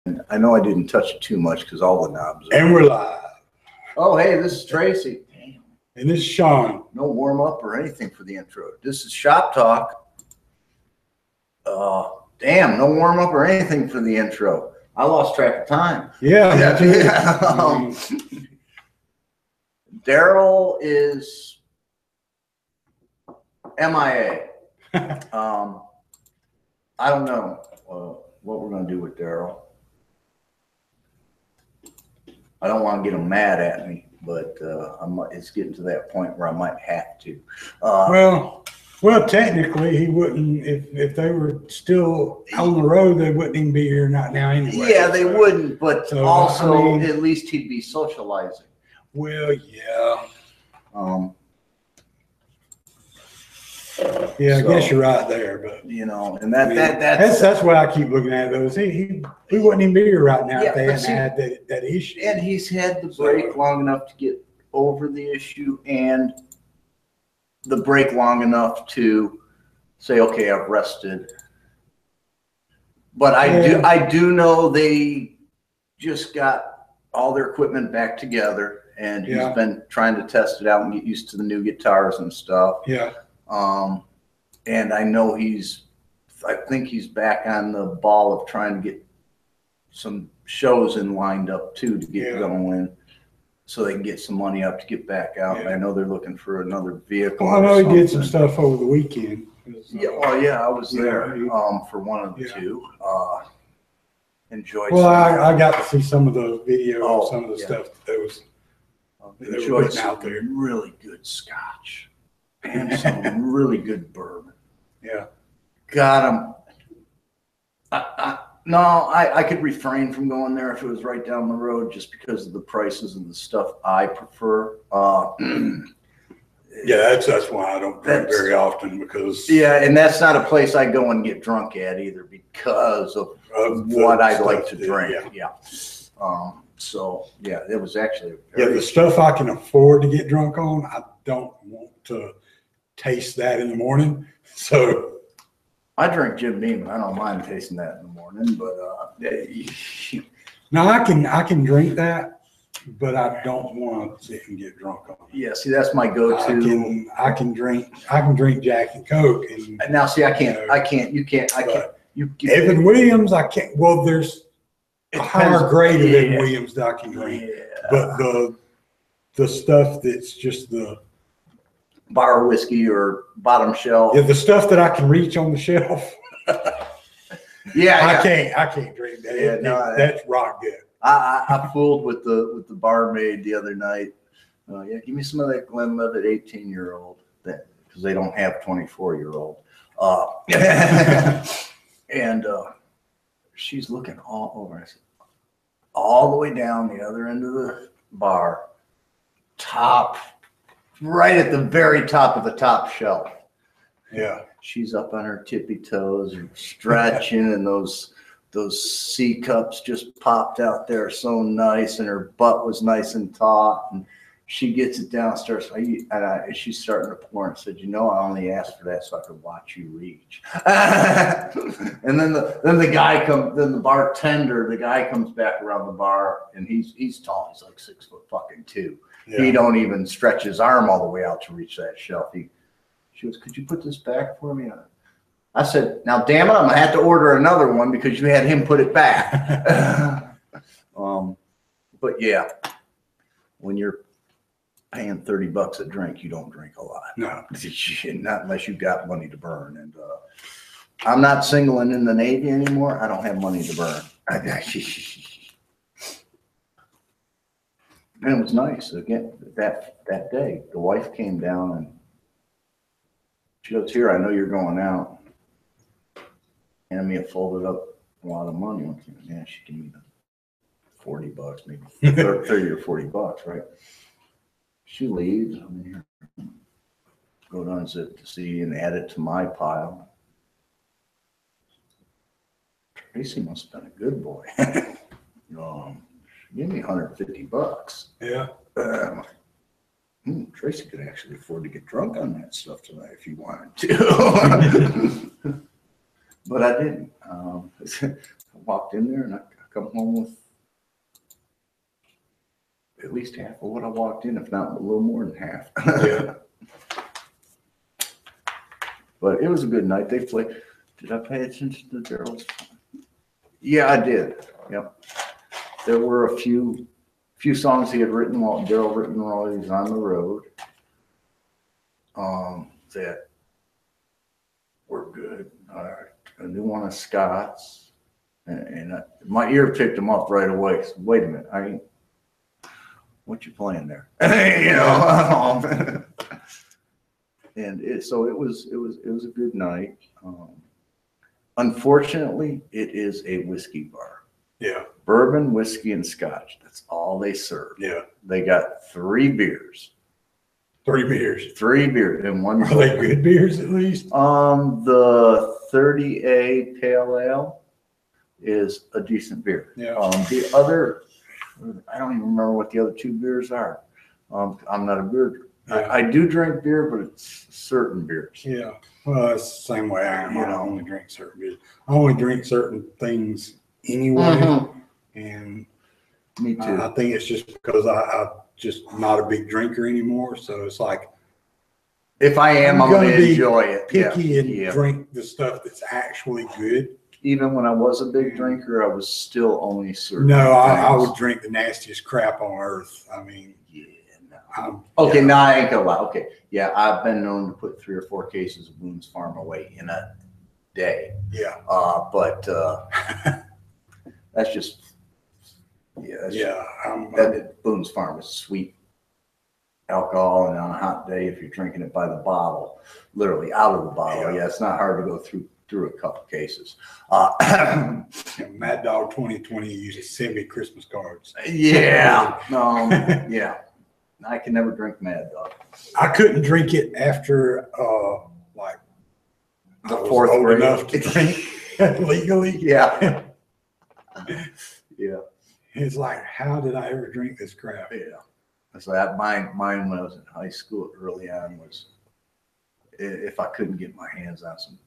I know I didn't touch it too much because all the knobs are. And we're live. Oh, hey, this is Tracy. Damn. And this is Sean. No warm up or anything for the intro. This is Shop Talk. Damn, no warm up or anything for the intro. I lost track of time. Yeah. Daryl is MIA. I don't know what we're going to do with Daryl. I don't want to get him mad at me, but it's getting to that point where I might have to. Well, technically, he wouldn't. If they were still on the road, they wouldn't even be here not now anyway. Yeah, they wouldn't, but So, also I mean, at least he'd be socializing. Well, yeah. So, Yeah, I guess you're right there, but you know, and that's what I keep looking at. Those he wouldn't even be here right now if they hadn't had that issue. And he's had the break long enough to get over the issue, and the break long enough to say, okay, I've rested. But I do know they just got all their equipment back together, and he's been trying to test it out and get used to the new guitars and stuff. Yeah. And I know I think he's back on the ball of trying to get some shows in lined up too to get going, so they can get some money up to get back out. And I know they're looking for another vehicle. Well, I know he did some stuff over the weekend. Yeah, well, yeah, I was there for one of the two. Enjoyed. Well, I got to see some of the video of some of the stuff that they were putting out there. Really good scotch and some really good bourbon. Yeah. Got him. No, I could refrain from going there if it was right down the road, just because of the prices and the stuff I prefer. Yeah, that's why I don't drink very often, because and that's not a place I go and get drunk at either, because of what I'd like to drink. So yeah, it was actually the stuff I can afford to get drunk on, I don't want to taste that in the morning. So I drink Jim Beam. I don't mind tasting that in the morning, but now I can drink that, but I don't want to sit and get drunk on it. Yeah, see, that's my go-to. I can drink Jack and Coke, and now see, I can't. Evan Williams, I can't. Well, there's a higher grade of Evan Williams that I can drink, but the stuff that's just the bar whiskey or bottom shelf. Yeah, the stuff that I can reach on the shelf. I can't drink that. Yeah, that's rock good. I fooled with the barmaid the other night. Give me some of that Glenlivet 18-year-old, because they don't have 24-year-old. And she's looking all over. I said, all the way down the other end of the bar, right at the very top of the top shelf. Yeah. She's up on her tippy toes and stretching, and those C cups just popped out there so nice, and her butt was nice and taut, and she gets it downstairs. And she's starting to pour, and said, I only asked for that so I could watch you reach. And then the bartender, the guy comes back around the bar, and he's tall. He's like 6'2". Yeah. He don't even stretch his arm all the way out to reach that shelf. She goes, could you put this back for me? I said, now, damn it, I'm going to have to order another one because you had him put it back. But yeah, when you're paying $30 a drink, you don't drink a lot. No. Not unless you've got money to burn. And I'm not singling in the Navy anymore. I don't have money to burn. And it was nice. Again, that day, the wife came down and she goes, here, I know you're going out. And me a folded up a lot of money. Yeah, she gave me the $40, maybe 30 or $40, right? She leaves. I'm here. Go down to see and add it to my pile. Tracy must have been a good boy. She gave me $150. Yeah. Tracy could actually afford to get drunk on that stuff tonight if he wanted to. But I didn't. I walked in there and I come home with at least half of what I walked in, if not a little more than half. Yeah. But it was a good night. They played. Did I pay attention to Daryl's? Yeah, I did. Yep. There were a few songs he had written while he was on the road. That were good. A new one of Scott's, and my ear picked them up right away. So, wait a minute, what you playing there? You know. And so it was a good night. Unfortunately, it is a whiskey bar. Yeah. Bourbon, whiskey, and scotch. That's all they serve. Yeah. They got 3 beers. 3 beers. 3 beers and one. Are they good beers at least? The 30A Pale Ale is a decent beer. Yeah. The other, I don't even remember what the other 2 beers are. I'm not a beer drinker. Yeah. I do drink beer, but it's certain beers. Yeah. Well, it's the same way I am. You I know. only drink certain beers. I only drink certain things anyway. Mhm. And Me too. I think it's just because I'm just not a big drinker anymore. So it's like, If I am, I'm gonna gonna be enjoy it. picky and Yeah. drink the stuff that's actually good. Even when I was a big drinker, I was still only certain. No, I things. would drink the nastiest crap on earth. I mean, Yeah, no. yeah. Now I ain't gonna lie. Okay, yeah, I've been known to put 3 or 4 cases of Boone's Farm away in a day. Yeah. But that's just that's Yeah. Boone's Farm is sweet alcohol, and on a hot day, if you're drinking it by the bottle, literally out of the bottle, yeah, it's not hard to go through a couple cases. Mad Dog 2020 used to send me Christmas cards. Yeah, yeah. I can never drink Mad Dog. I couldn't drink it after like The I was 4th old grade. enough to drink legally. Yeah. Yeah. It's like, how did I ever drink this crap? Yeah. So that mine when I was in high school early on was if I couldn't get my hands on some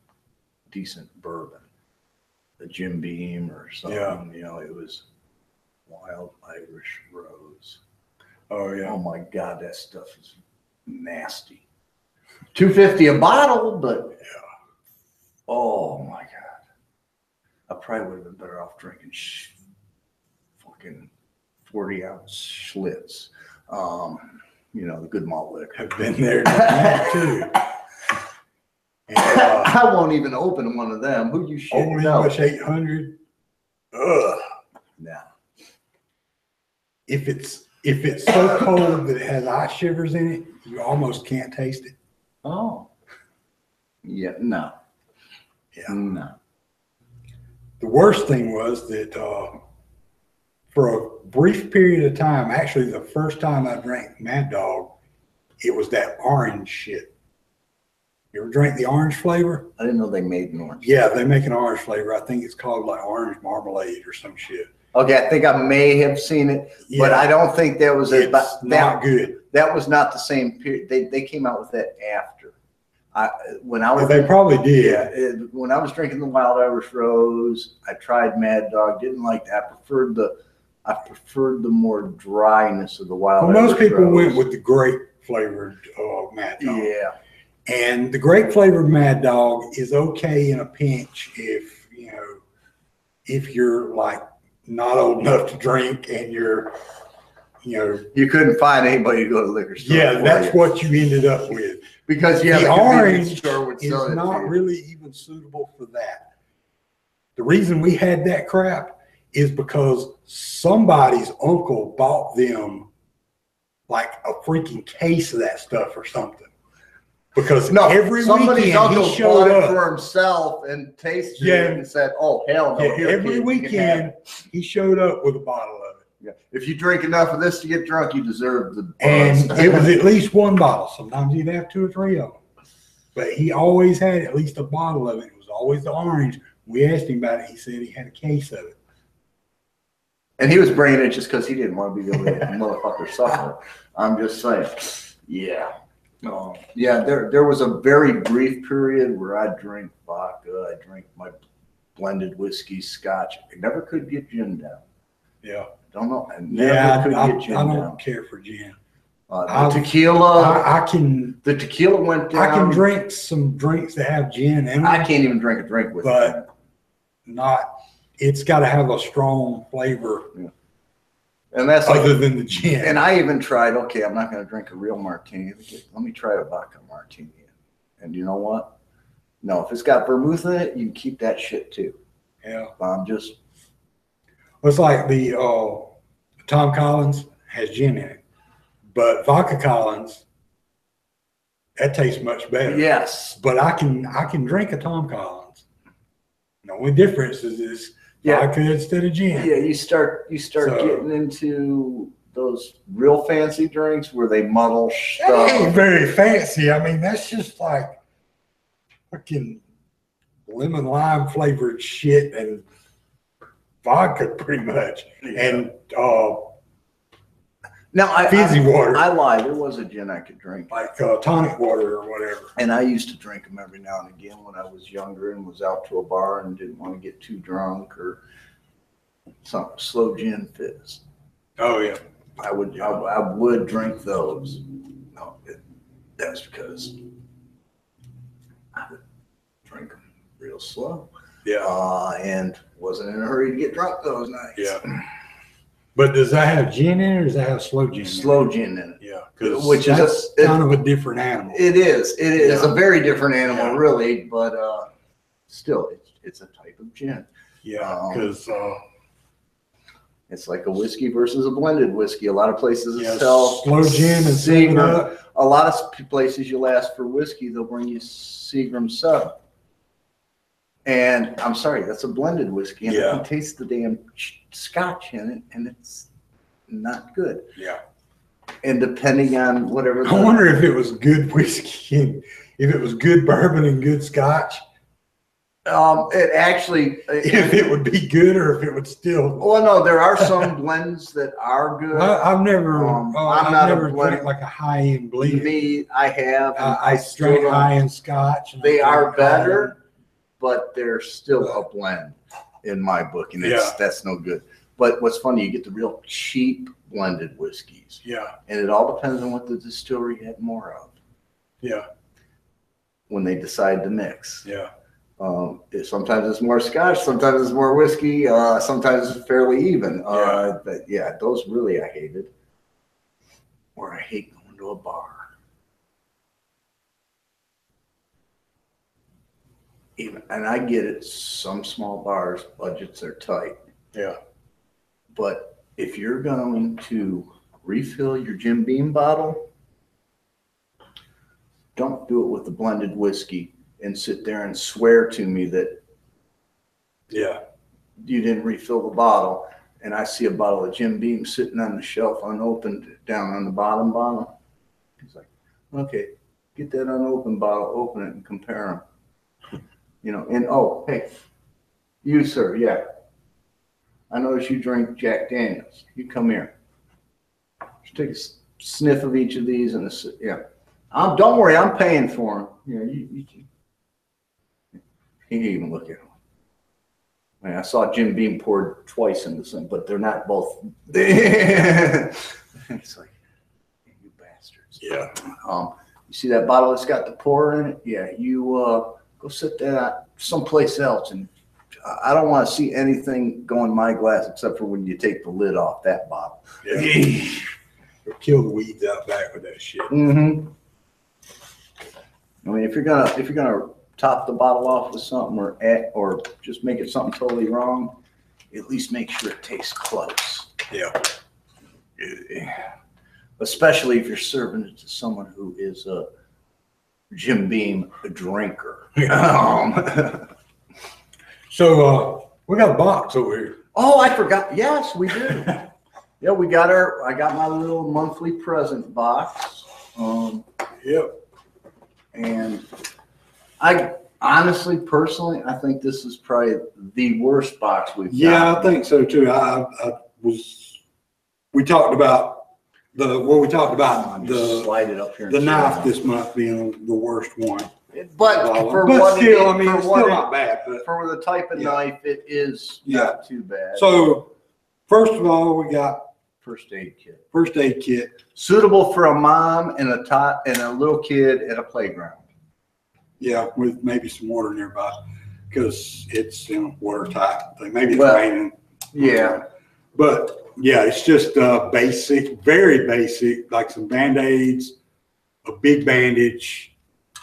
decent bourbon, the Jim Beam or something, Yeah. it was Wild Irish Rose. Oh yeah. Oh my God, that stuff is nasty. $2.50 a bottle, but Yeah. oh my God. I probably would have been better off drinking fucking 40-ounce Schlitz. The good malt liquor. Have been there too. And, I won't even open one of them. Who you shit? Old English 800. Ugh. No. If it's so cold that it has ice shivers in it, you almost can't taste it. Oh. Yeah. No. Yeah. No. The worst thing was that for a brief period of time, actually the first time I drank Mad Dog, it was that orange shit. You ever drank the orange flavor? I didn't know they made an orange. Yeah, they make an orange flavor. I think it's called like orange marmalade or some shit. Okay, I think I may have seen it, but I don't think that was not good. That was not the same period. They came out with that after. They probably did. Yeah, when I was drinking the Wild Irish Rose, I tried Mad Dog. Didn't like that. I preferred the more dryness of the Wild Irish Rose. Most people went with the grape flavored Mad Dog. Yeah. And the grape flavored Mad Dog is okay in a pinch if you're like not old enough to drink and you couldn't find anybody to go to the liquor store. Yeah, that's what you ended up with. Because the orange store would is sell it not really even suitable for that. The reason we had that crap is because somebody's uncle bought them like a freaking case of that stuff or something. Because every somebody's weekend uncle he showed bought it up for himself and tasted it and said, "Oh hell no!" Yeah, every weekend he showed up with a bottle of it. Yeah. If you drink enough of this to get drunk, you deserve the buzz. And it was at least one bottle. Sometimes he'd have 2 or 3 of them. But he always had at least a bottle of it. It was always the orange. We asked him about it. He said he had a case of it. And he was bringing it just because he didn't want to be the only motherfucker suffer. I'm just saying. Yeah. Yeah, there was a very brief period where I drank vodka. I drank my blended whiskey, scotch. I never could get gin down. Yeah. Don't know. I never could get gin down. I don't care for gin. The tequila. I can. The tequila went down. I can drink some drinks that have gin in them. I can't even drink a drink with it. But not. It's got to have a strong flavor. Yeah. And that's other than the gin. And I even tried. Okay, I'm not going to drink a real martini. Let me try a vodka martini. And you know what? No, if it's got vermouth in it, you can keep that shit too. Yeah. It's like the Tom Collins has gin in it. But vodka Collins, that tastes much better. Yes. But I can drink a Tom Collins. The only difference is vodka instead of gin. Yeah, you start getting into those real fancy drinks where they muddle stuff. That ain't very fancy. I mean, that's just like fucking lemon lime flavored shit and vodka pretty much. Yeah. And fizzy water. I lie. There was a gin I could drink, like tonic water or whatever. And I used to drink them every now and again when I was younger and was out to a bar and didn't want to get too drunk or something. Slow gin fizz. Oh yeah, I would drink those. No, that's because I would drink them real slow. Yeah, and wasn't in a hurry to get drunk those nights. Yeah. But does that have gin in it, or does that have slow gin? Slow gin in it. Yeah, which is kind of a different animal. It is. It is a very different animal, really. But still, it's a type of gin. Yeah, because it's like a whiskey versus a blended whiskey. A lot of places sell slow gin and Seagram. A lot of places you'll ask for whiskey, they'll bring you Seagram 7. And I'm sorry, that's a blended whiskey, and you can taste the damn scotch in it, and it's not good. Yeah. And depending on whatever. I wonder if it was good whiskey, and if it was good bourbon and good scotch. It actually. If it would be good, or if it would still. Well, no, there are some blends that are good. I've never. I'm not never a blend. drank like a high end blend. Me, I have. I drank high end scotch. They are better. But they're still a blend in my book, and that's no good. But what's funny, you get the real cheap blended whiskeys. Yeah. And it all depends on what the distillery had more of. Yeah. When they decide to mix. Yeah. Sometimes it's more scotch, sometimes it's more whiskey, sometimes it's fairly even. But those really I hated. Or I hate going to a bar. And I get it, some small bars, budgets are tight. Yeah. But if you're going to refill your Jim Beam bottle, don't do it with the blended whiskey and sit there and swear to me that you didn't refill the bottle. And I see a bottle of Jim Beam sitting on the shelf unopened down on the bottom bottle. He's like, okay, get that unopened bottle, open it and compare them. And hey, you, sir, I notice you drink Jack Daniels. You come here. Just take a sniff of each of these and don't worry, I'm paying for them. You can even look at them. I mean, I saw Jim Beam poured twice in this thing, but they're not both. It's like, you bastards. Yeah. You see that bottle that's got the pour in it? Yeah, you go sit that someplace else, and I don't want to see anything go in my glass except for when you take the lid off that bottle. Yeah. Kill the weeds out back with that shit. Mm-hmm. I mean, if you're gonna top the bottle off with something or just make it something totally wrong, at least make sure it tastes close. Yeah. Especially if you're serving it to someone who is a Jim Beam drinker. So we got a box over here. Oh, I forgot. Yes, we do. I got my little monthly present box. And I honestly, personally, I think this is probably the worst box we've got. Yeah, I think so too. We talked about the slide it up here. The knife this month being the worst one. But for but what still, it, I mean, for it's what still it- not bad. But for the type of knife, it is not too bad. so first of all, we got First aid kit. first aid kit. Suitable for a mom and a little kid at a playground. Yeah, with maybe some water nearby because it's watertight. Maybe it's Well, raining. Yeah. But yeah, it's just basic, very basic, like some Band-Aids, a big bandage,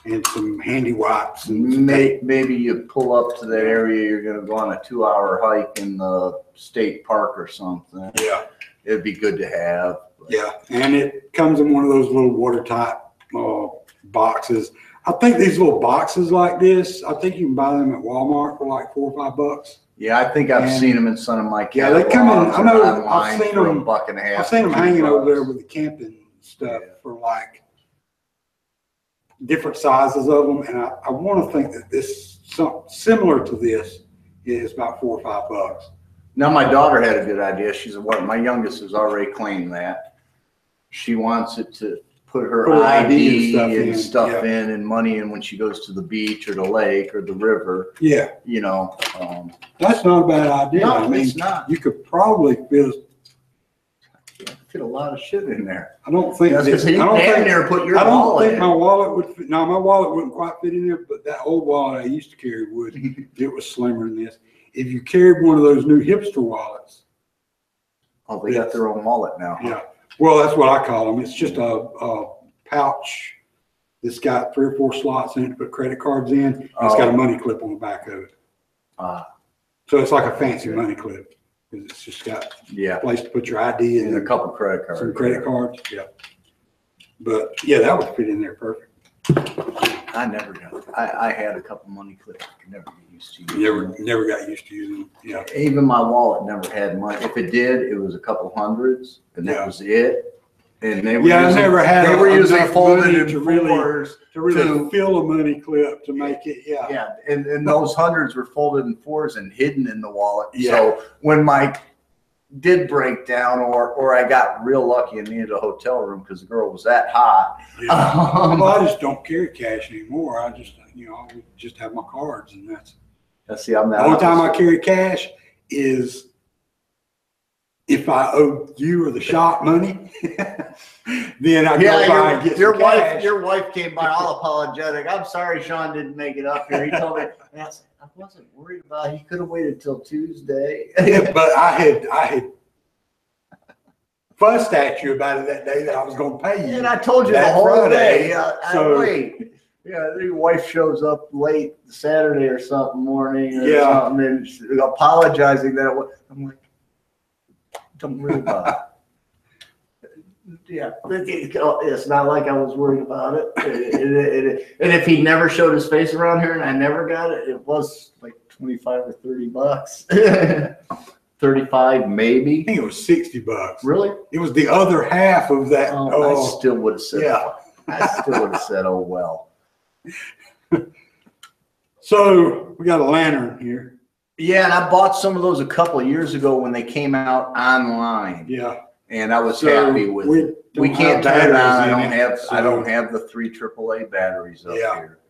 and some handy wipes. And Maybe you pull up to that area, you're going to go on a 2-hour hike in the state park or something. Yeah. It'd be good to have. Yeah. And it comes in one of those little watertight boxes. I think these little boxes like this, I think you can buy them at Walmart for like $4 or $5. Yeah, I think I've seen them in some of my Yeah, they come in. I know. I've seen them $1.50. I've seen them hanging over there with the camping stuff for like different sizes of them, and I want to think that this something similar to this is about $4 or $5. Now, my daughter had a good idea. My youngest has already claimed that. She wants it to put her ID and stuff in and money in when she goes to the beach or the lake or the river. Yeah. That's not a bad idea. No, I mean, it's not. You could probably fit a lot of shit in there. I don't think my wallet would fit. No, my wallet wouldn't quite fit in there, but that old wallet I used to carry would. It was slimmer than this. If you carried one of those new hipster wallets. Oh, they got their own wallet now. Yeah. Well, that's what I call them. It's just a pouch that's got 3 or 4 slots in it to put credit cards in. And it's got a money clip on the back of it. So it's like a fancy money clip. It's just got a place to put your ID and a couple credit cards. Some credit cards. Yeah. But yeah, that would fit in there perfect. I never got it. I had a couple money clips. I could never get used to Never got used to using them. Yeah. Even my wallet never had money. If it did, it was a couple hundreds, and that was it. And they were usually folded in fours to really fill a money clip to make it. Yeah. Yeah. And those hundreds were folded in fours and hidden in the wallet. Yeah. So when my did break down or I got real lucky and needed a hotel room because the girl was that hot. Yeah. Well, I just don't carry cash anymore. I just, I would just have my cards and that's. See, I'm the only time I carry cash is if I owe you or the shop money, then I go by and get some cash. Your wife came by all apologetic. I'm sorry Sean didn't make it up here. He told me, and I said, I wasn't worried about it. He could have waited till Tuesday. But I had fussed at you about it that day that I was going to pay you. And I told you the whole day. Wait. Yeah, your wife shows up late Saturday or something morning or something and she's apologizing that it was. I'm like, don't worry about it. Yeah, it's not like I was worried about it. And if he never showed his face around here and I never got it, it was like $25 or $30. 35 maybe. I think it was $60. Really? It was the other half of that. I still would have said. Yeah. I still would have said, oh well. So we got a lantern here. Yeah, and I bought some of those a couple of years ago when they came out online. Yeah. And I was happy with it. We can't turn it on. I don't have the 3 AAA batteries up here.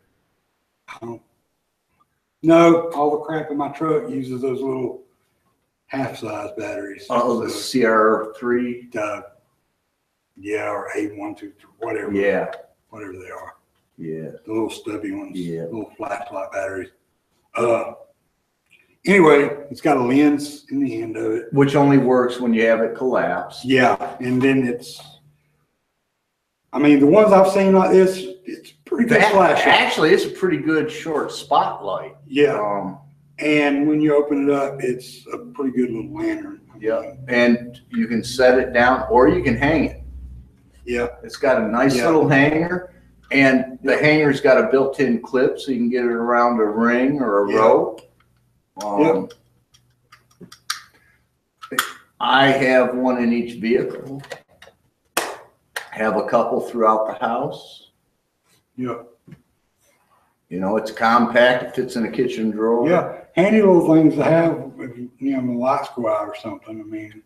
No, all the crap in my truck uses those little half-size batteries. Oh, the CR3? Yeah, or A123, whatever. Yeah. Whatever they are. Yeah. The little stubby ones. Yeah. Little flashlight batteries. Anyway, it's got a lens in the end of it. Which only works when you have it collapsed. Yeah. And then the ones I've seen like this, it's pretty good flashlight. Actually, it's a pretty good short spotlight. Yeah. And when you open it up, it's a pretty good little lantern. Yeah. And you can set it down or you can hang it. Yeah. It's got a nice little hanger. And the hanger's got a built-in clip so you can get it around a ring or a rope. I have one in each vehicle. Have a couple throughout the house. Yeah. It's compact. It fits in a kitchen drawer. Yeah. Handy little things to have if the lights go out or something.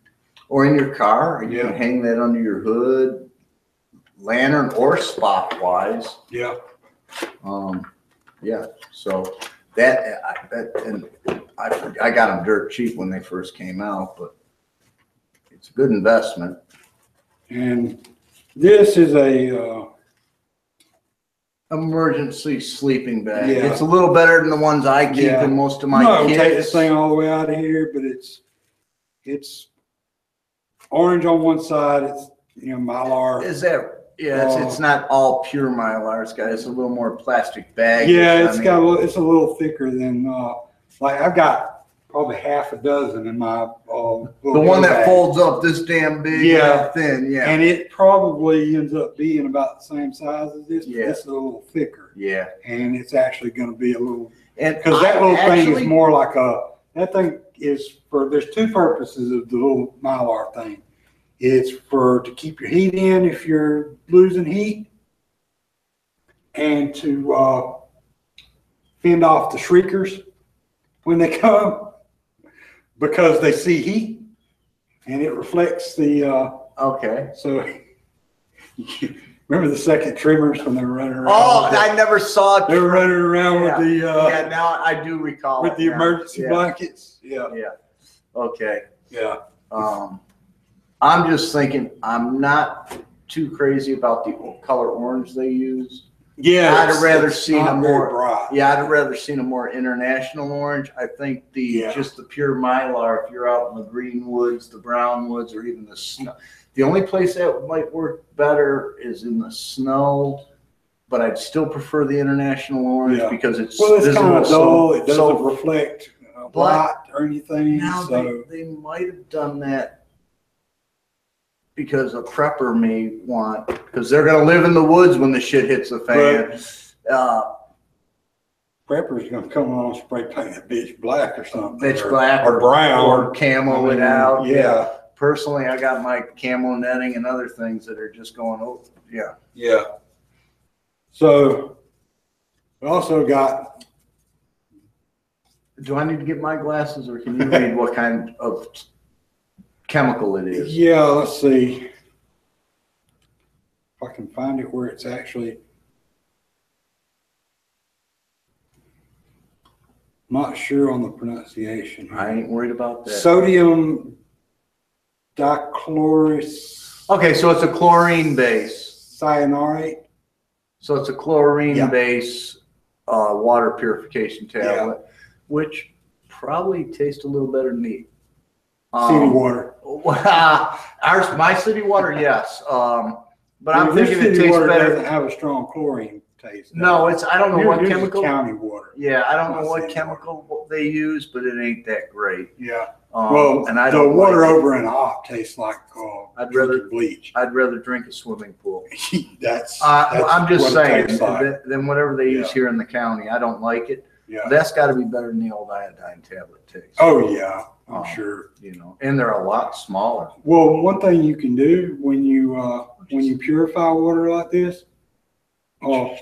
Or in your car. You can hang that under your hood. Lantern or spot wise. Yeah. Yeah. So I got them dirt cheap when they first came out, but it's a good investment. And this is a Emergency sleeping bag. Yeah. It's a little better than the ones I keep Yeah. in most of my no, kids. take this thing all the way out of here, but it's orange on one side. It's Mylar. Is that? Yeah, it's not all pure Mylar. It's a little more plastic bag. Yeah, it's a little thicker than like I've got probably half a dozen in my the one that bag. folds up this damn big. Yeah. And thin. Yeah, and it probably ends up being about the same size as this. Yeah. But this is a little thicker. Yeah, And it's actually going to be a little, and because that little thing is more like that thing is there's two purposes of the little Mylar thing. It's to keep your heat in if you're losing heat, and to fend off the shriekers when they come, because they see heat and it reflects the okay. so remember the second trimmers when they were running around? Oh, I never saw it. They were running around with the yeah, now I do recall with it the now. emergency blankets. Yeah. Yeah. Okay. Yeah. I'm just thinking, I'm not too crazy about the color orange they use. Yeah. I'd have rather seen a more bright. Yeah, I'd have rather seen a more international orange. I think just the pure Mylar, if you're out in the green woods, the brown woods, or even the snow. The only place that might work better is in the snow, but I'd still prefer the international orange because it's kind of dull. It doesn't reflect light or anything. Now they might have done that because a prepper may want, because they're going to live in the woods when the shit hits the fan. Prepper's going to come on and spray paint that bitch black or something. Bitch black or brown. Or camo it out. Yeah. Personally, I got my camo netting and other things that are just going over. Yeah. Yeah. So we also got. Do I need to get my glasses, or can you read what kind of chemical it is? Yeah, let's see if I can find it where it's actually. Not sure on the pronunciation. I ain't worried about that. Sodium dichlorous. Okay, so it's a chlorine base. Cyanurate. So it's a chlorine base water purification tablet, which probably tastes a little better than the city water. My city water, yes. But I'm thinking it tastes better. It doesn't have a strong chlorine taste. No, I don't know what chemical. County water. Yeah, I don't know what chemical they use, but it ain't that great. Yeah. And I the water over in Op tastes like I'd rather bleach. I'd rather drink a swimming pool. that's I'm just saying. Like. Than whatever they use here in the county. I don't like it. Yeah. That's got to be better than the old iodine tablet tastes. Oh yeah, I'm sure. And they're a lot smaller. Well, one thing you can do when you purify water like this,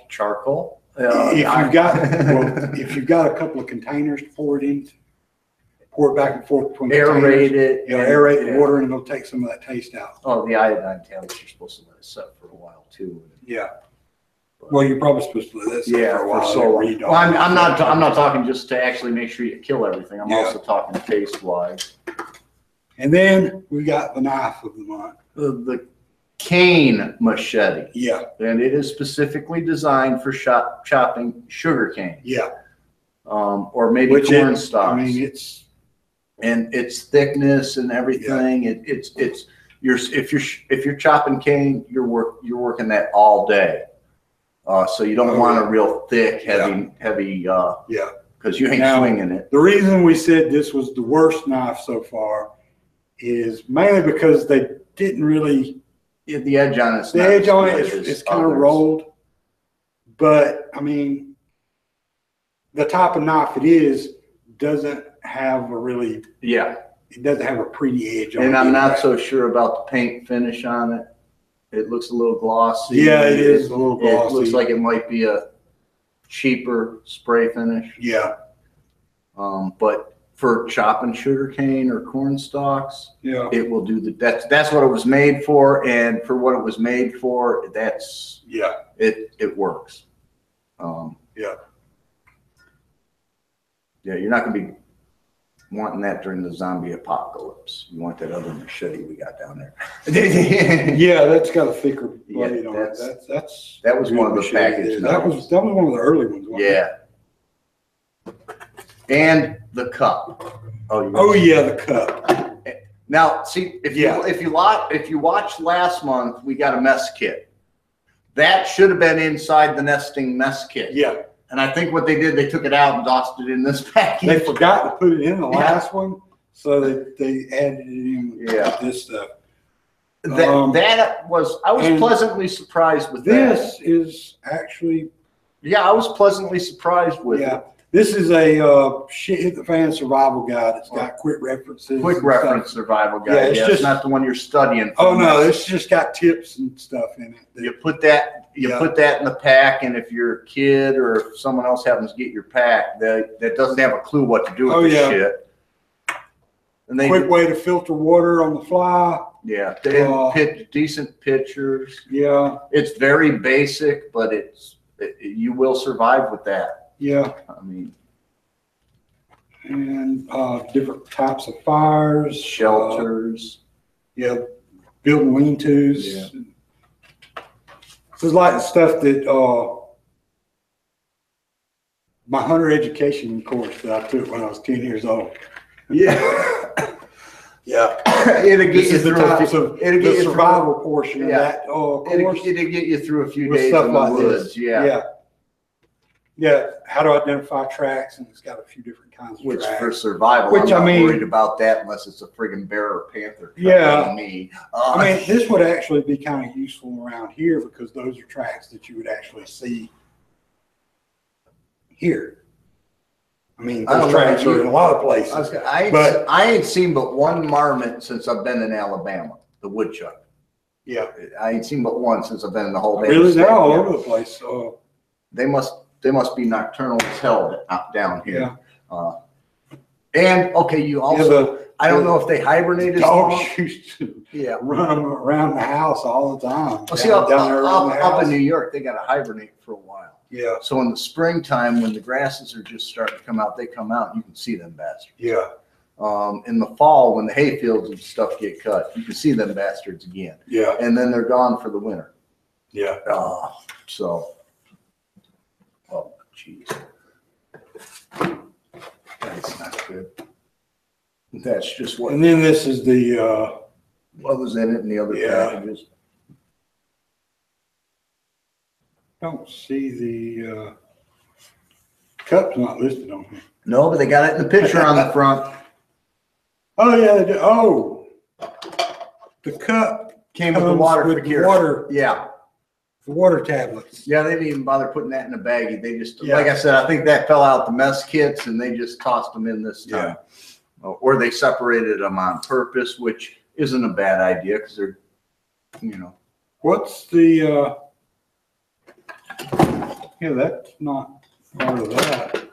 charcoal. If you've got a couple of containers to pour it back and forth between aerate it. Aerate the water, and it'll take some of that taste out. Oh, the iodine tablets, you're supposed to let it set for a while too. Yeah. Well, you're probably supposed to let that sit for a while. Well, I'm not talking just to actually make sure you kill everything. I'm also talking taste wise. And then we got the knife of the month. The cane machete. Yeah. And it is specifically designed for chopping sugar cane. Yeah. Or maybe corn stalks. I mean, its thickness and everything. Yeah. If you're chopping cane, you're working that all day. So you don't want a real thick, heavy. Because you ain't swinging it. The reason we said this was the worst knife so far is mainly because they didn't really. The edge on it. The edge on it is kind of rolled, but I mean, the type of knife it is doesn't have a really. Yeah. It doesn't have a pretty edge on it. And I'm not so sure about the paint finish on it. It looks a little glossy. Yeah, it is a little glossy. It looks like it might be a cheaper spray finish. Yeah. But for chopping sugar cane or corn stalks, it will do that's what it was made for, and for what it was made for, it works. Yeah, you're not gonna be wanting that during the zombie apocalypse. You want that other machete we got down there. Yeah, that's got a thicker blade Yeah, on it. That's that was one of the package. That was one of the early ones. Wasn't Yeah. it? And the cup. Oh yeah, the cup. Now, see, if you watched last month, we got a mess kit. That should have been inside the nesting mess kit. Yeah. And I think what they did, they took it out and tossed it in this package. They forgot to put it in the last one, so they added it in with this stuff. I was pleasantly surprised with this. This is actually. Yeah, I was pleasantly surprised with it. This is a shit hit the fan survival guide. It's got quick references. Quick reference survival guide. Yeah, it's just not the one you're studying. Oh no, it's just got tips and stuff in it. You put that in the pack, and if your kid or if someone else happens to get your pack that doesn't have a clue what to do with this shit. And quick way to filter water on the fly. Yeah, decent pictures. Yeah, it's very basic, but you will survive with that. Yeah, I mean, and different types of fires, shelters. Building lean-tos. Yeah. This is like the stuff that my hunter education course that I took when I was 10 years old. Yeah. Yeah. It'll get you through the survival portion of that course. It'll get you through a few days in the woods. Yeah, how to identify tracks, and it's got a few different kinds of tracks. For survival, I'm not worried about that unless it's a friggin' bear or panther. Yeah. Me. I mean, this would actually be kind of useful around here because those are tracks that you would actually see here. I mean, those tracks are in a lot of places. I ain't seen but one marmot since I've been in Alabama, the woodchuck. Yeah. I ain't seen but one since I've been in the whole. Really, they're all over the place. So they must be nocturnal as hell down here. Yeah. And okay, you also I don't know if they hibernate as dogs used to run them around the house all the time. Well, see, up in New York, they got to hibernate for a while. Yeah. So in the springtime, when the grasses are just starting to come out, they come out and you can see them bastards. Yeah. In the fall, when the hay fields and stuff get cut, you can see them bastards again. Yeah. And then they're gone for the winter. Yeah. Oh, jeez. That's not good. That's just what. And then this is the what was in it in the other packages. Don't see the cup's not listed on here. No, but they got it in the picture on the front. Oh yeah, they do. Oh, the cup came with the water with the water. Yeah. The water tablets. Yeah, they didn't even bother putting that in a baggie. They just, like I said, I think that fell out the mess kits and they just tossed them in this time. Yeah. Or they separated them on purpose, which isn't a bad idea because they're, What's the, that's not part of that.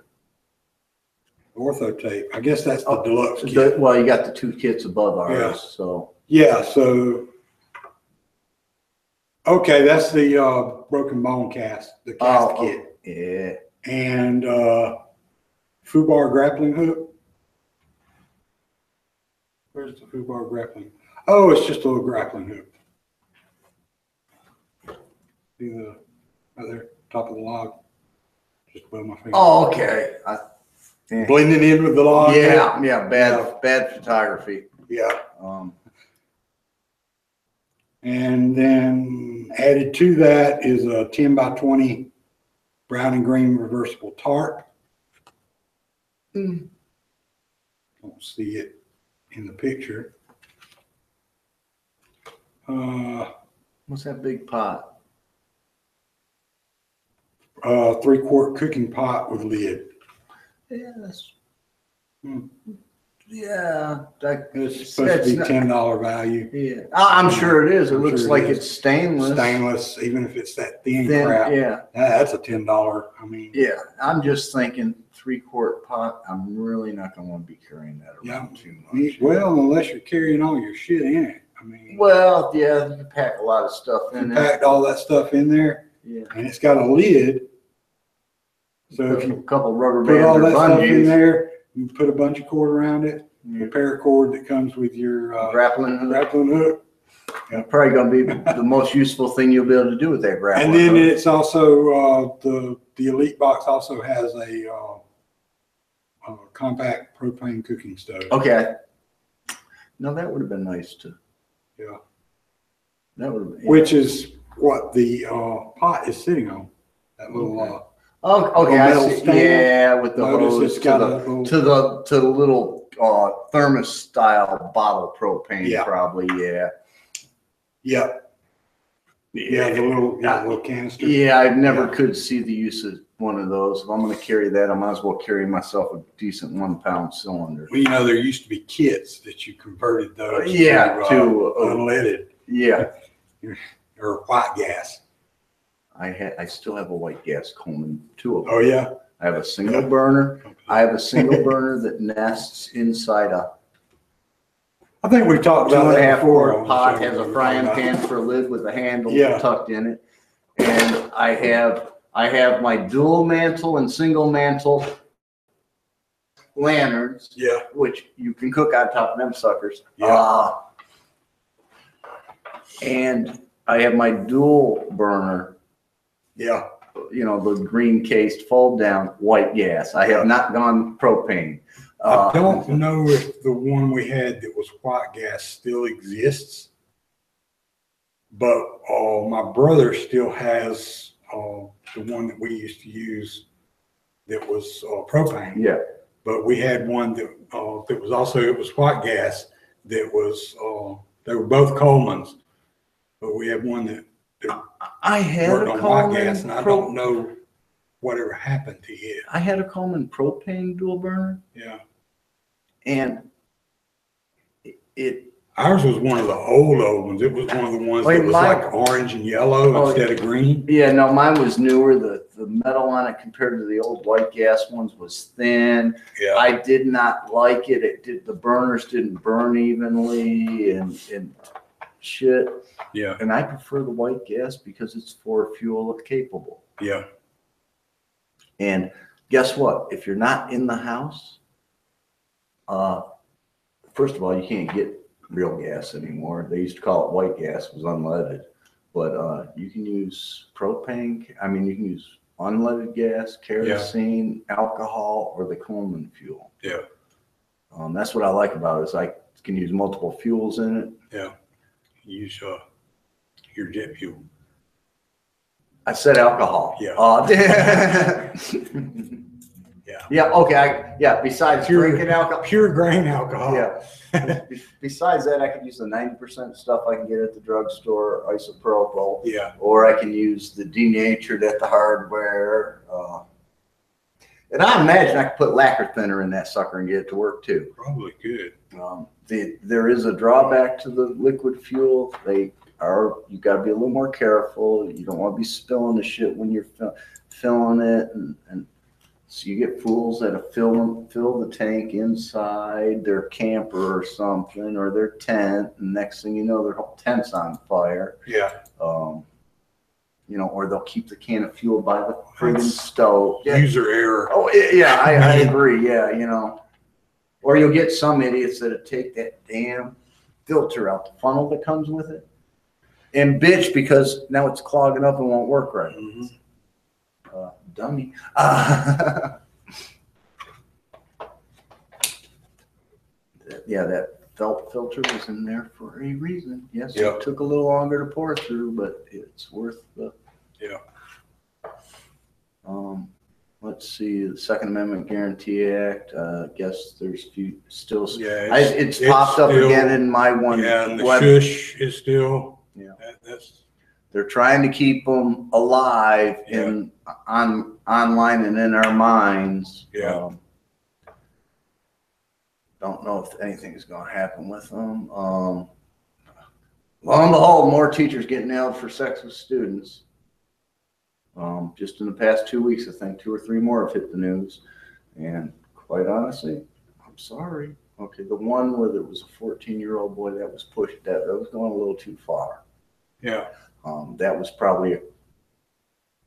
Ortho tape. I guess that's the deluxe kit. Well, you got the two kits above ours, so. Yeah, so. Okay, that's the broken bone cast, the cast kit. Yeah. And FUBAR grappling hook. Where's the FUBAR grappling? Oh, it's just a little grappling hook. See the right there, top of the log, just above my finger. Oh, okay. Blending in with the log. Yeah. Bad photography. Yeah. And then added to that is a 10 by 20 brown and green reversible tarp. Don't see it in the picture. What's that big pot? 3-quart cooking pot with lid. Yes. It's supposed to be $10 value. Yeah, I'm sure it is. It looks like it's stainless. Stainless, even if it's that thin crap. Yeah, that's a $10. I mean, yeah. I'm just thinking 3-quart pot. I'm really not going to want to be carrying that around too much. Well, unless you're carrying all your shit in it. I mean, well, yeah, you pack a lot of stuff in there. Packed all that stuff in there. Yeah, and it's got a lid. So if a you couple rubber put bands all or that stuff in bungees, there, you put a bunch of cord around it, Yeah. a paracord that comes with your grappling hook. grappling hook. That's probably going to be the most useful thing you'll be able to do with that grappling And then hook. it's also the Elite Box also has a compact propane cooking stove. Okay. No, that would have been nice too. Yeah. That would have been, Which is what the pot is sitting on. That little oh, okay, I metal see. stand. Yeah, with the Notice hose it's got a little- to the little thermos style bottle propane, Yeah. probably. Yeah. Yeah. Yeah, the little canister. Yeah, I never Yeah. could see the use of one of those. If I'm going to carry that, I might as well carry myself a decent 1 pound cylinder. Well, you know, there used to be kits that you converted those Yeah, to unleaded yeah. or white gas. I still have a white gas Coleman, 2 of them. Oh yeah. I have a single burner. I have a single burner that nests inside a I think we've talked about that 2.5 before. quart pot, has a frying pan for a lid with a handle Yeah. tucked in it. And I have my dual mantle and single mantle lanterns, Yeah. which you can cook on top of them suckers. Yeah. And I have my dual burner, Yeah. you know, the green cased fold down white gas. I have not gone propane. I don't know if the one we had that was white gas still exists, but my brother still has the one that we used to use that was propane. Yeah. But we had one that was also, it was white gas that was they were both Colemans, but we had one that I had worked a on Coleman white gas, and I don't know whatever happened to it. I had a Coleman propane dual burner, Yeah. and it Ours was one of the old ones. It was one of the ones that was like orange and yellow instead of green. Yeah, no, mine was newer. The metal on it compared to the old white gas ones was thin. Yeah. I did not like it. The burners didn't burn evenly and shit. Yeah. And I prefer the white gas because it's for fuel capable. Yeah. And guess what? If you're not in the house, first of all, you can't get real gas anymore. They used to call it white gas, it was unleaded. But you can use propane. I mean, you can use unleaded gas, kerosene, alcohol, or the Coleman fuel. Yeah. That's what I like about it. Is I can use multiple fuels in it. Yeah. Use your jet fuel. I said alcohol. Yeah. Yeah. Yeah. Okay. Besides drinking alcohol, Pure grain alcohol. Yeah. Besides that, I could use the 90% stuff I can get at the drugstore, isopropyl. Yeah. Or I can use the denatured at the hardware. And I imagine I could put lacquer thinner in that sucker and get it to work too. Probably good. There is a drawback to the liquid fuel. You got to be a little more careful. You don't want to be spilling the shit when you're filling it, and so you get fools that fill the tank inside their camper or something, or their tent, and next thing you know, their whole tent's on fire. Yeah. You know, or they'll keep the can of fuel by the friggin' stove. User error. Oh yeah, I agree. Yeah, you know, or you'll get some idiots that'll take that damn filter out, the funnel that comes with it, and bitch because now it's clogging up and won't work right. Mm-hmm. Dummy. Yeah, that felt filter was in there for a reason. Yes, Yeah. It took a little longer to pour through, but it's worth the. Yeah. Let's see, the Second Amendment Guarantee Act. Guess there's still. Yeah. It's popped up still, again in my one. Yeah, and the shush is still. Yeah. That's. They're trying to keep them alive online and in our minds. Yeah. Don't know if anything is going to happen with them. Lo and behold, more teachers get nailed for sex with students. Just in the past 2 weeks, I think 2 or 3 more have hit the news. And quite honestly, I'm sorry. Okay, the one where there was a 14-year-old boy that was pushed, that was going a little too far. Yeah. That was probably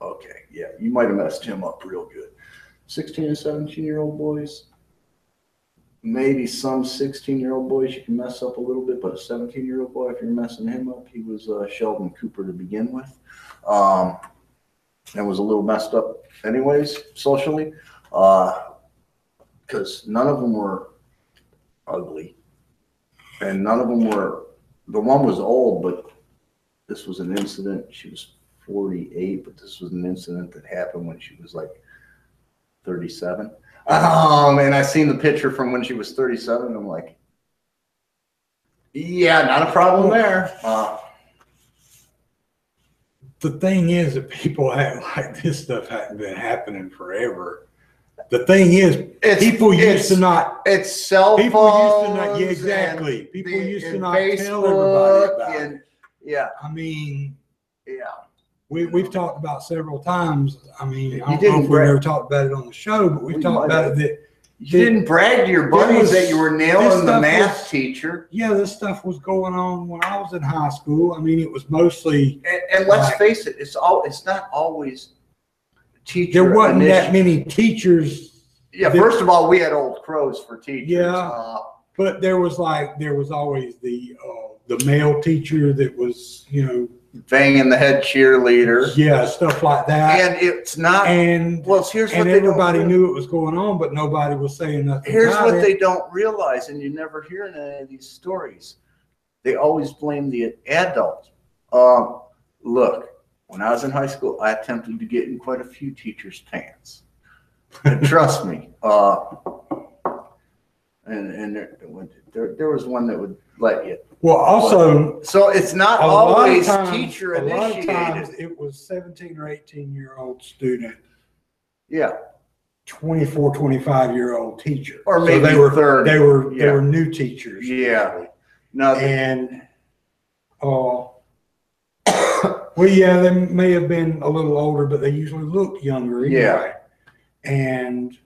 Okay, yeah, you might have messed him up real good. 16 and 17-year-old boys, maybe some 16-year-old boys you can mess up a little bit, but a 17-year-old boy, if you're messing him up, he was Sheldon Cooper to begin with, and was a little messed up anyways socially, because none of them were ugly, and none of them were. The one was old, but this was an incident. She was 48, but this was an incident that happened when she was like 37. And I seen the picture from when she was 37. And I'm like, yeah, not a problem there. The thing is that people act like this stuff hadn't been happening forever. The thing is, people used to not. It's cell phones. People used to not. Yeah, exactly. People used to not tell everybody about it. Yeah. I mean, yeah. We've talked about several times. I mean, I don't know if we ever talked about it on the show, but we've talked about it that you didn't brag to your buddies that you were nailing the math teacher. Yeah, this stuff was going on when I was in high school. I mean, it was mostly. And let's face it, it's not always teacher. There wasn't that many teachers. Yeah, first of all, we had old crows for teachers. Yeah, but there was always the male teacher that was, you know, banging the head cheerleader. Yeah, stuff like that. And it's not. And well, here's what everybody knew it was going on, but nobody was saying nothing. Here's what they don't realize, and you never hear in any of these stories. They always blame the adults. Look, when I was in high school, I attempted to get in quite a few teachers' pants. And trust me. And there was one that would let you. Well, also, so it's not always teacher initiated. A lot of times it was 17 or 18-year-old student. Yeah. 24, 25-year-old teacher. Or maybe so they were 30. They were new teachers. Yeah. No. And well, yeah, they may have been a little older, but they usually looked younger anyway. Yeah. And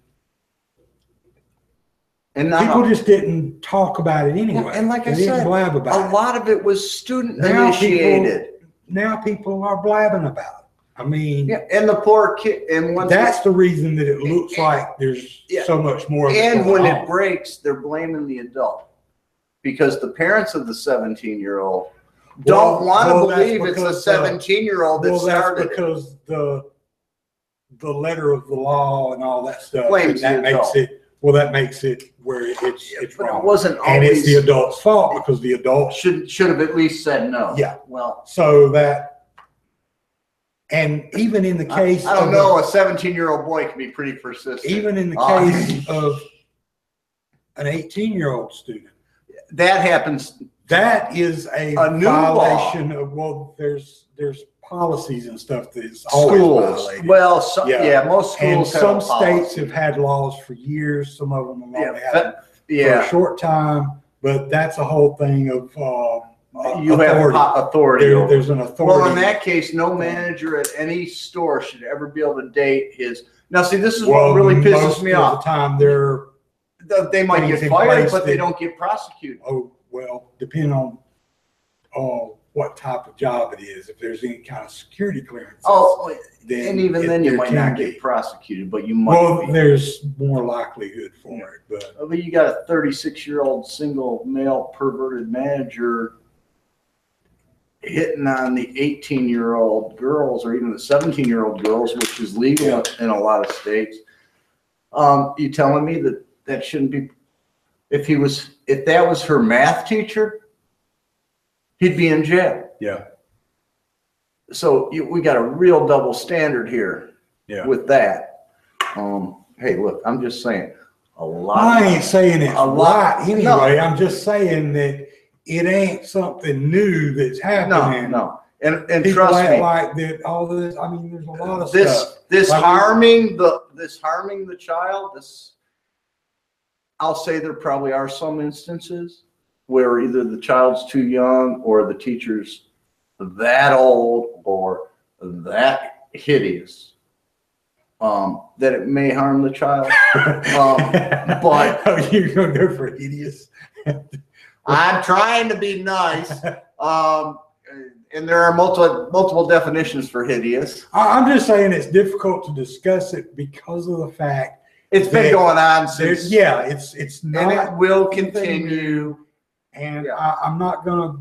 people just didn't talk about it anyway. And like I said, blab about a lot of it was student initiated. Now people are blabbing about it. I mean, yeah, and the poor kid, and that's the reason that it looks like there's so much more. And when it breaks, they're blaming the adult because the parents of the 17-year-old don't want to believe it's a 17-year-old that started. That's because the letter of the law and all that stuff blames that makes it. Well, that makes it where it's wrong. It wasn't always, and it's the adult's fault because the adult should have at least said no. Yeah. Well, so that, and even in the case, I don't know, a 17-year-old boy can be pretty persistent. Even in the case of an 18-year-old student, that happens. That is a new violation law. of there's policies and stuff that's always violated. Well, most schools and some states have had laws for years. Some of them have only had them for a short time. But that's a whole thing of you authority. Have authority. There's an authority. Well, in that case, no manager at any store should ever be able to date his. Now, see, this is what really pisses me off. Most of the time, they might get fired, but they don't get prosecuted. Oh well, depending on what type of job it is. If there's any kind of security clearance, and even then you might not get prosecuted, but you might. Well, there's more likelihood for it, but you got a 36-year-old single male perverted manager hitting on the 18-year-old girls or even the 17-year-old girls, which is legal in a lot of states. You telling me that shouldn't be? If that was her math teacher, he'd be in jail. Yeah. So we got a real double standard here. Yeah. With that. Hey, look, I'm just saying a lot. I ain't saying it's right anyway. No. I'm just saying that it ain't something new that's happening. No. And people trust me, like that. All this. I mean, there's a lot of stuff. This like harming the child. I'll say there probably are some instances where either the child's too young or the teacher's that old or that hideous, that it may harm the child. But you're going to go for hideous. I'm trying to be nice. and there are multiple definitions for hideous. I'm just saying it's difficult to discuss it because of the fact It's been going on since. Yeah, it's not. And it will continue. And yeah. I'm not gonna,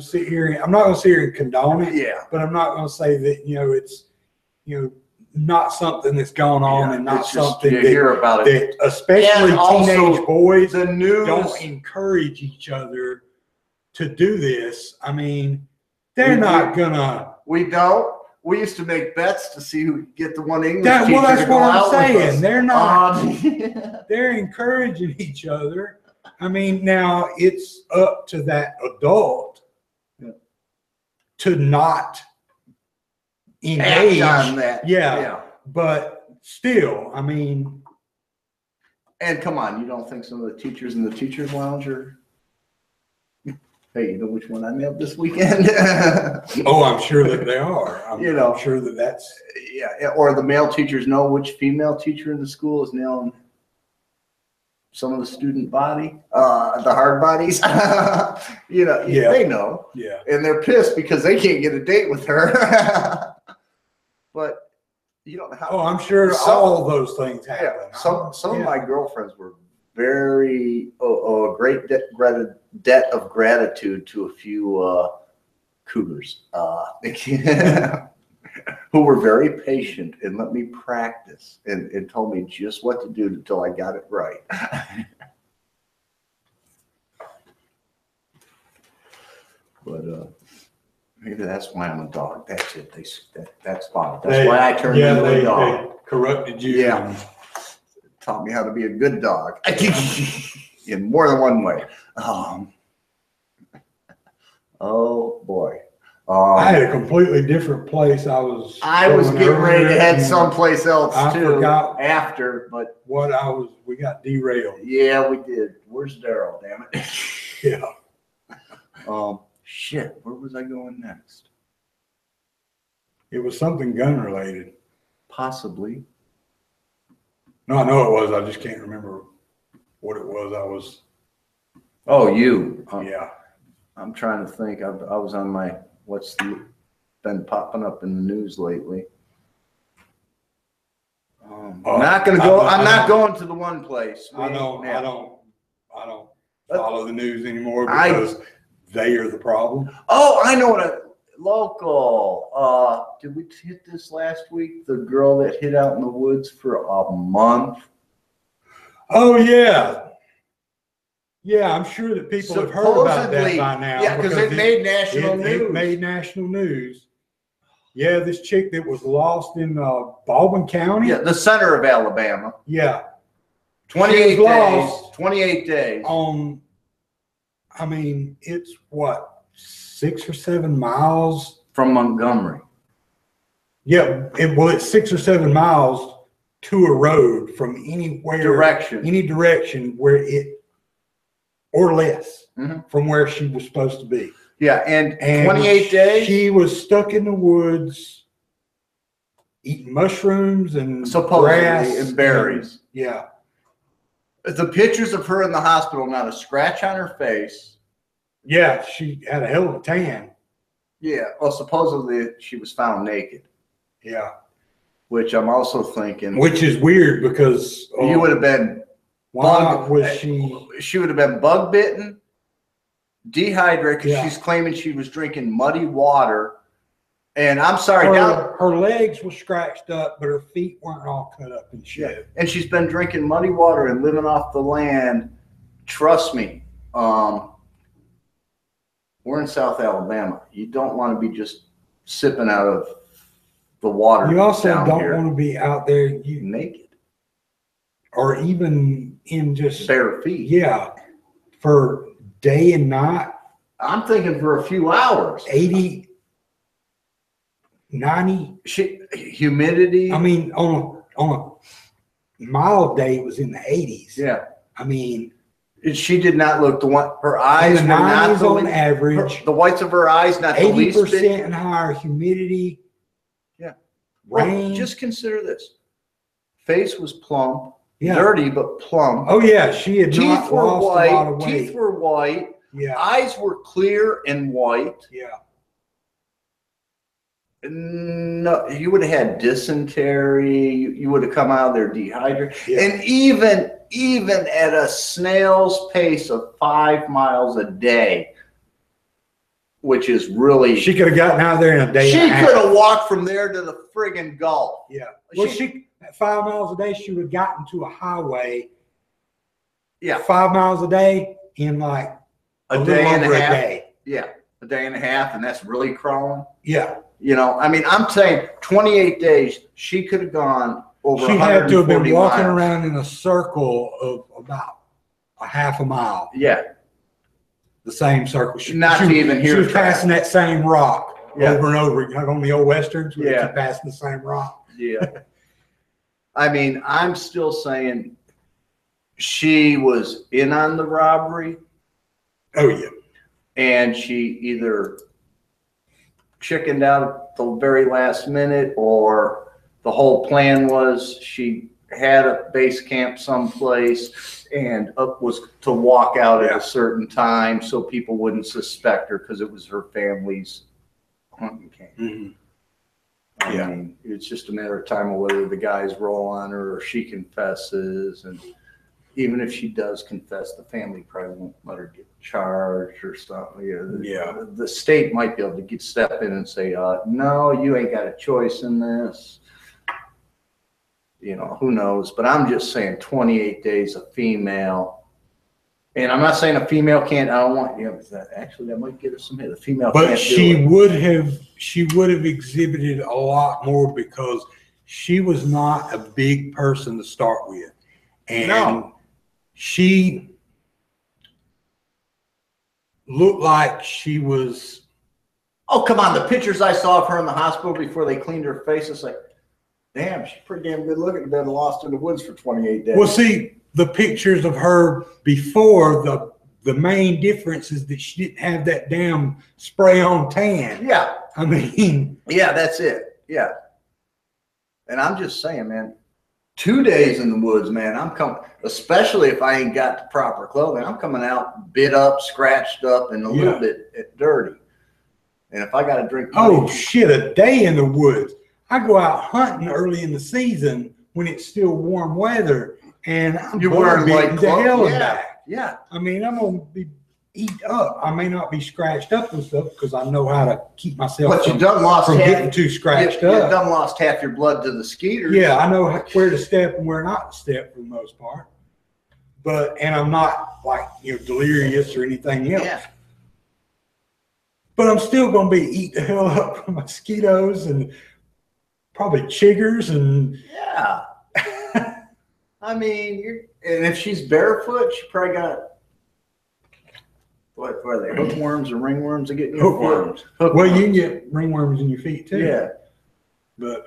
sit here. I'm not gonna sit here and condone it. Yeah. But I'm not gonna say that it's, not something that's going on and not something you hear about it. That especially teenage boys the news don't encourage each other to do this. I mean, they're not gonna. We don't. We used to make bets to see who could get the one English teacher. Well, that's to go what out I'm saying. They're not. Yeah. They're encouraging each other. I mean, now it's up to that adult to not engage on that. Yeah. But still, I mean. And come on, you don't think some of the teachers in the teachers' lounge are? Hey, you know which one I nailed this weekend? Oh, I'm sure that they are. I'm sure that that's. Yeah, or the male teachers know which female teacher in the school is nailing some of the student body, the hard bodies. They know. Yeah. And they're pissed because they can't get a date with her. But you don't have. Oh, I'm sure all those things happen. Yeah, some of my girlfriends were very a great debt of gratitude to a few cougars who were very patient and let me practice and told me just what to do until I got it right. But maybe that's why I'm a dog. That's it. That's fine. That's why I turned into a dog. They corrupted you. Yeah. Taught me how to be a good dog in more than one way. Oh boy. I had a completely different place. I was getting ready to head someplace else too. Forgot after, but we got derailed. Yeah, we did. Where's Daryl? Damn it. Yeah. Shit. Where was I going next? It was something gun related. Possibly. No, I know it was. I just can't remember what it was. Oh, you. Yeah. I'm trying to think. I was on my what's been popping up in the news lately. I'm not going to go. I'm not going to the one place. I don't follow the news anymore because they are the problem. Oh, I know what local. Did we hit this last week? The girl that hid out in the woods for a month. Oh yeah. Yeah, I'm sure that people have heard about that by now. Yeah, because it made national news. It made national news. Yeah, this chick that was lost in Baldwin County. Yeah, the center of Alabama. Yeah. 28 days. 28 days. I mean, it's what, 6 or 7 miles from Montgomery. Yeah, it's 6 or 7 miles to a road from any direction where it, or less, from where she was supposed to be. Yeah, and 28 days? She was stuck in the woods eating mushrooms and supposedly grass and berries. Yeah. The pictures of her in the hospital, not a scratch on her face. Yeah, she had a hell of a tan. Yeah, well, supposedly she was found naked. Yeah. Which I'm also thinking. Which is weird because. You would have been. She would have been bug bitten, dehydrated, because she's claiming she was drinking muddy water. And I'm sorry, her legs were scratched up, but her feet weren't all cut up and shit. Yeah. And she's been drinking muddy water and living off the land. Trust me, we're in South Alabama. You don't want to be just sipping out of the water. You also don't want to be out there naked. Or even in just bare feet. Yeah. For day and night. I'm thinking for a few hours. 80, 90. Humidity. I mean, on a mild day, it was in the 80s. Yeah. I mean. She did not look her eyes were not on average. The whites of her eyes, not the least bit. 80% and higher humidity. Yeah. Rain. Well, just consider this. Face was plump. Yeah. Dirty but plump. Oh yeah, she had not lost a lot of weight. Teeth were white. Yeah. Eyes were clear and white. Yeah. No, you would have had dysentery. You would have come out of there dehydrated. Yeah. And even at a snail's pace of 5 miles a day, which is really, She could have gotten out of there in a day. she and a half. could have walked from there to the friggin' Gulf. Yeah. Well, she at 5 miles a day, she would have gotten to a highway. Yeah. 5 miles a day in like A day and a half. day. Yeah. A day and a half, and that's really crawling. Yeah. You know, I mean, I'm saying 28 days, she could have gone over. She had to have been walking miles. around in a circle of about a half a mile. Yeah. The same circle. Not to even hear She was track. passing that same rock Yeah. over and over. Like on the old westerns, where Yeah. they keep passing the same rock. Yeah. I mean, I'm still saying she was in on the robbery, Oh yeah. and she either chickened out at the very last minute, or the whole plan was she had a base camp someplace and was to walk out at a certain time so people wouldn't suspect her because it was her family's hunting camp. Mhm. I mean, it's just a matter of time of whether the guys roll on her or she confesses. And even if she does confess, the family probably won't let her get charged or something. Yeah. The state might be able to step in and say, no, you ain't got a choice in this. You know, who knows? But I'm just saying 28 days, a female. And I'm not saying a female can't, I don't want, you know, actually that might get her some hit. A female But can't she do it. would have exhibited a lot more because she was not a big person to start with. And No. she looked like she was. Oh, come on. The pictures I saw of her in the hospital before they cleaned her face, it's like, damn, she's pretty damn good looking. Been lost in the woods for 28 days. Well, see, the pictures of her before, the main difference is that she didn't have that damn spray on tan. Yeah. I mean, Yeah, that's it. Yeah. And I'm just saying, man, 2 days in the woods, man, I'm coming, especially if I ain't got the proper clothing, I'm coming out bit up, scratched up, and a little bit dirty. And if I got to drink, oh shit, a day in the woods. I go out hunting early in the season when it's still warm weather, and I'm you're wearing light the hell clothes. back. Yeah. I mean, I'm gonna be eat up. I may not be scratched up and stuff because I know how to keep myself But you from, done lost from half, getting too scratched you up. done lost half your blood to the skeeters. Yeah, I know where to step and where not to step for the most part. And I'm not like, you know, delirious or anything else. Yeah. But I'm still gonna be eat the hell up from mosquitoes and probably chiggers and Yeah. I mean, and if she's barefoot, she probably got, what are they, hookworms or ringworms that get in your Hookworms. worms? Well, you can get ringworms in your feet too. Yeah. But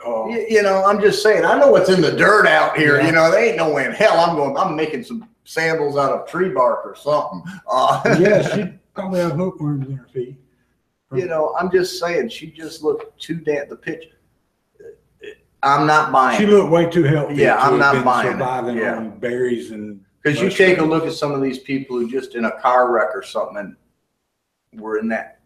You know, I'm just saying, I know what's in the dirt out here. Yeah. You know, they ain't no way in hell I'm making some sandals out of tree bark or something. yeah, she probably have hookworms in her feet. You know, I'm just saying, she just looked too damn, the picture. I'm not buying She it. looked way too healthy. Yeah, to I'm have not been buying it. surviving Yeah. on berries and. Because you take a look at some of these people who just in a car wreck or something and were in that,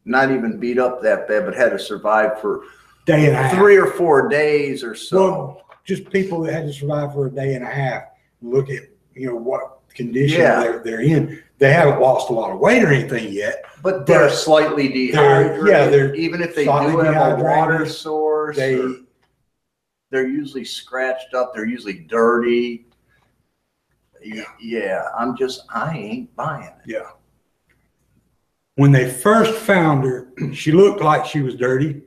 not even beat up that bad, but had to survive for Day and a half. 3 or 4 days or so. Well, just people that had to survive for a day and a half. Look at, you know, what condition Yeah. they're in. They haven't lost a lot of weight or anything yet. But they're but slightly dehydrated. they're even if they slightly do have a water dehydrated. source, they're usually scratched up. They're usually dirty. Yeah, I ain't buying it. Yeah. When they first found her, she looked like she was dirty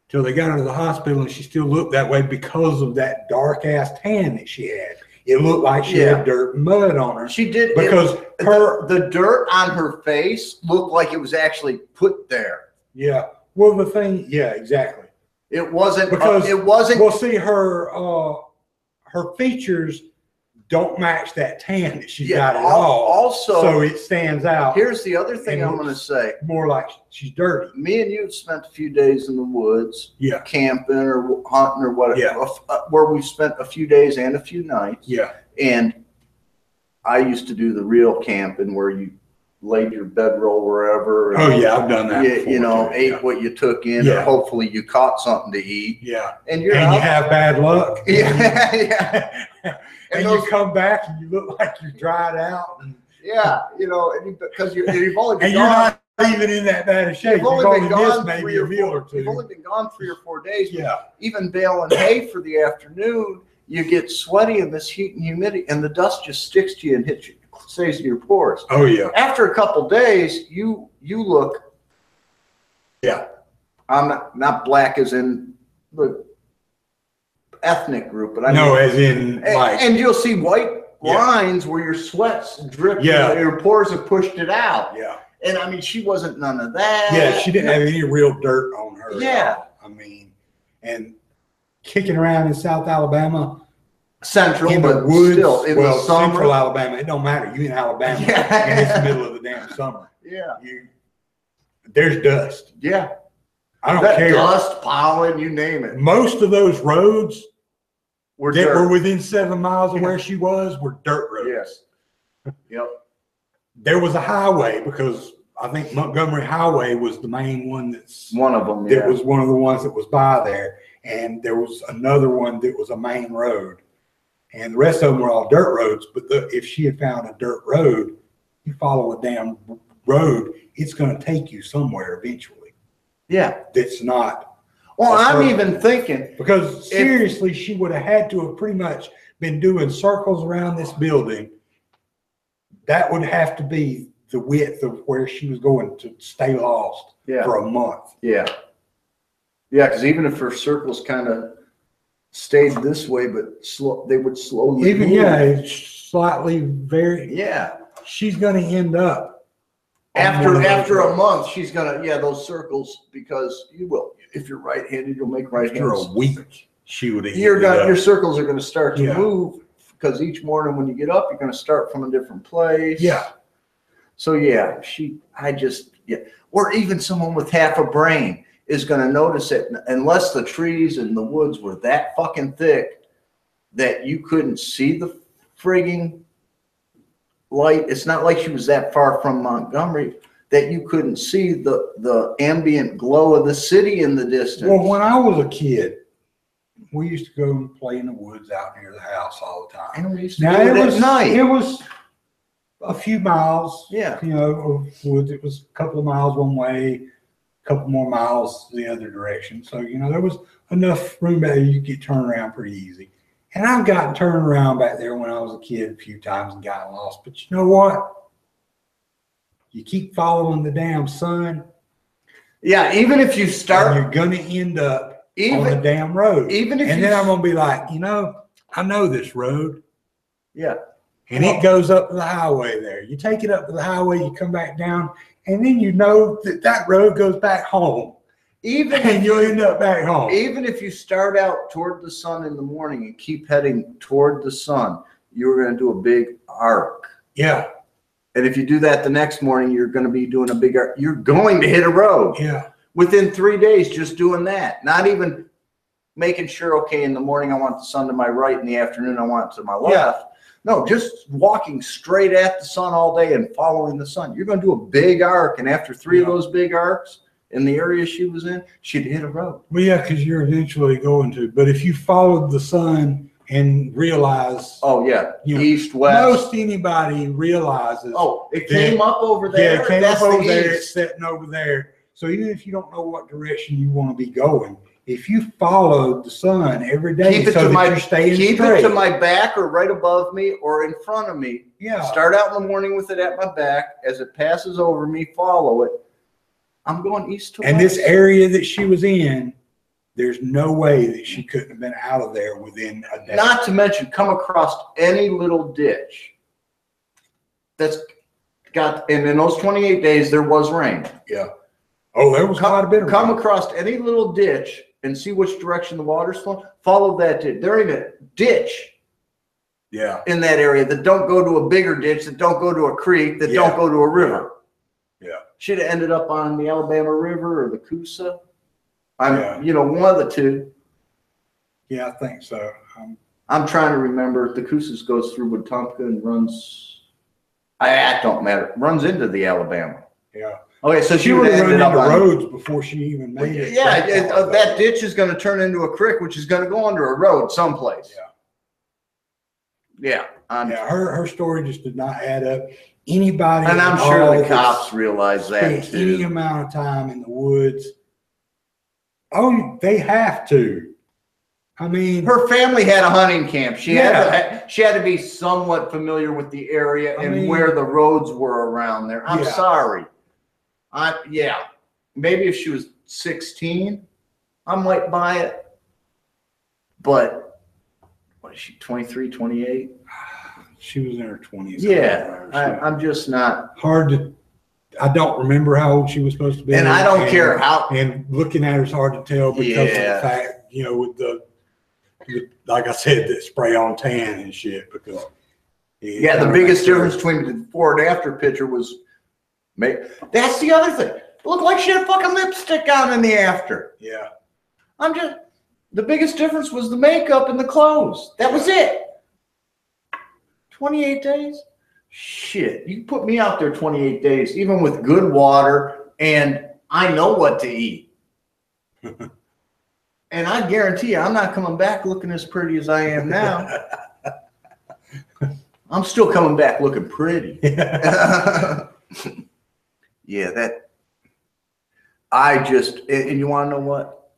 till they got her to the hospital, and she still looked that way because of that dark ass tan that she had. It looked like she had dirt and mud on her. She did, because the dirt on her face looked like it was actually put there. Yeah. Well, the thing, yeah, exactly. It wasn't Because it wasn't. Well, see, her features don't match that tan that she's got at all. Also, so it stands out. Here's the other thing and I'm going to say. More like she's dirty. Me and you have spent a few days in the woods, Yeah. camping or hunting or whatever, Yeah. where we spent a few days and a few nights. Yeah. And I used to do the real camping where you laid your bedroll wherever. Oh yeah, I've done that. You know, too. ate what you took in, or hopefully you caught something to eat. Yeah, and you have bad luck. Yeah, yeah. And you come back and you look like you're dried out. And, yeah, you know, because you've only been and gone. You're not even in that bad a shape. You've only been gone maybe a meal or two. You've only been gone 3 or 4 days. Yeah. Even baling hay for the afternoon, you get sweaty in this heat and humidity, and the dust just sticks to you and hits you, stays in your pores. Oh yeah. After a couple days, you look. Yeah. I'm not black as in the ethnic group, but I know, mean, as in like, and you'll see white lines where your sweat's dripping. Yeah. Your pores have pushed it out. Yeah. And I mean, she wasn't none of that. Yeah, she didn't have any real dirt on her. Yeah. I mean, and kicking around in South Alabama, Central, in but the woods, still in the summer. Central Alabama, it don't matter. You in Alabama, Yeah. and it's the middle of the damn summer. Yeah. There's dust. Yeah. I don't care. Dust, pollen, you name it. Most of those roads Were that dirt. were within 7 miles of where she was were dirt roads. Yes. Yep. There was a highway, because I think Montgomery Highway was the main one that's One of them. that was one of the ones that was by there. And there was another one that was a main road. And the rest of them were all dirt roads. But if she had found a dirt road, you follow a damn road, it's going to take you somewhere eventually. Yeah. That's not. Well, I'm even thinking. Because seriously, she would have had to have pretty much been doing circles around this building. That would have to be the width of where she was going to stay lost for a month. Yeah. Yeah, because even if her circles kind of stayed this way, but they would slowly even move. It's slightly very. Yeah. She's going to end up after a month. She's gonna those circles, because you will, if you're right-handed, you'll make right-handed. After a week, she would have. Your circles are going to start to move, because each morning when you get up, you're going to start from a different place. Yeah. So or even someone with half a brain is going to notice it, unless the trees and the woods were that fucking thick that you couldn't see the frigging light. It's not like she was that far from Montgomery that you couldn't see the ambient glow of the city in the distance. Well, when I was a kid, we used to go and play in the woods out near the house all the time. And we used to do it at night. It was a few miles, Yeah. Of woods. It was a couple of miles one way, a couple more miles the other direction. So, there was enough room back there you could get turned around pretty easy. And I've gotten turned around back there when I was a kid a few times and gotten lost. But you know what? You keep following the damn sun. Yeah, even if you start, you're going to end up on the damn road. Even if then I'm going to be like, I know this road. Yeah. And it goes up to the highway there. You take it up to the highway, you come back down, and then you know that road goes back home. And you'll end up back home. Even if you start out toward the sun in the morning and keep heading toward the sun, you're going to do a big arc. Yeah. And if you do that the next morning, you're going to be doing a big arc. You're going to hit a road. Yeah. Within 3 days, just doing that. Not even making sure, okay, in the morning I want the sun to my right, in the afternoon I want it to my left. Yeah. No, just walking straight at the sun all day and following the sun. You're going to do a big arc. And after 3 of those big arcs, in the area she was in, she'd hit a road. Well, yeah, because you're eventually going to. But if you followed the sun and realize, east, west. Most anybody realizes. Oh, it came up over there. Yeah, it came up over there. It's sitting over there. So even if you don't know what direction you want to be going, if you follow the sun every day, keep it to my back or right above me or in front of me. Yeah. Start out in the morning with it at my back. As it passes over me, follow it. I'm going east to west. And this area that she was in, there's no way that she couldn't have been out of there within a day. Not to mention, come across any little ditch that's got, and in those 28 days, there was rain. Yeah. Oh, there was quite a bit of rain. Come across any little ditch and see which direction the water's flowing. Follow that ditch. There ain't a ditch in that area that don't go to a bigger ditch, that don't go to a creek, that don't go to a river. Yeah. Should have ended up on the Alabama River or the Coosa. One of the two. Yeah, I think so. I'm trying to remember. The Coosa goes through Wetumpka and runs. That don't matter. Runs into the Alabama. Yeah. Okay, so She would would have have run ended up into on roads before she even made it. Yeah, that ditch is going to turn into a creek, which is going to go under a road someplace. Yeah. Yeah, her story just did not add up. Anybody, and I'm sure the cops realize that too. Any amount of time in the woods. Oh, they have to. I mean, her family had a hunting camp. She had to be somewhat familiar with the area and where the roads were around there. I'm sorry. Maybe if she was 16, I might buy it. But what is she, 23, 28? She was in her 20s. Yeah, I'm just not. Hard to, I don't remember how old she was supposed to be. And I don't care how. And looking at her is hard to tell because of the fact, you know, with like I said, the spray on tan and shit. Because the biggest difference between the before and after picture was, that's the other thing. It looked like she had fucking lipstick on in the after. Yeah. The biggest difference was the makeup and the clothes. That was it. 28 days? Shit. You put me out there 28 days, even with good water, and I know what to eat. And I guarantee you, I'm not coming back looking as pretty as I am now. I'm still coming back looking pretty. And you want to know what?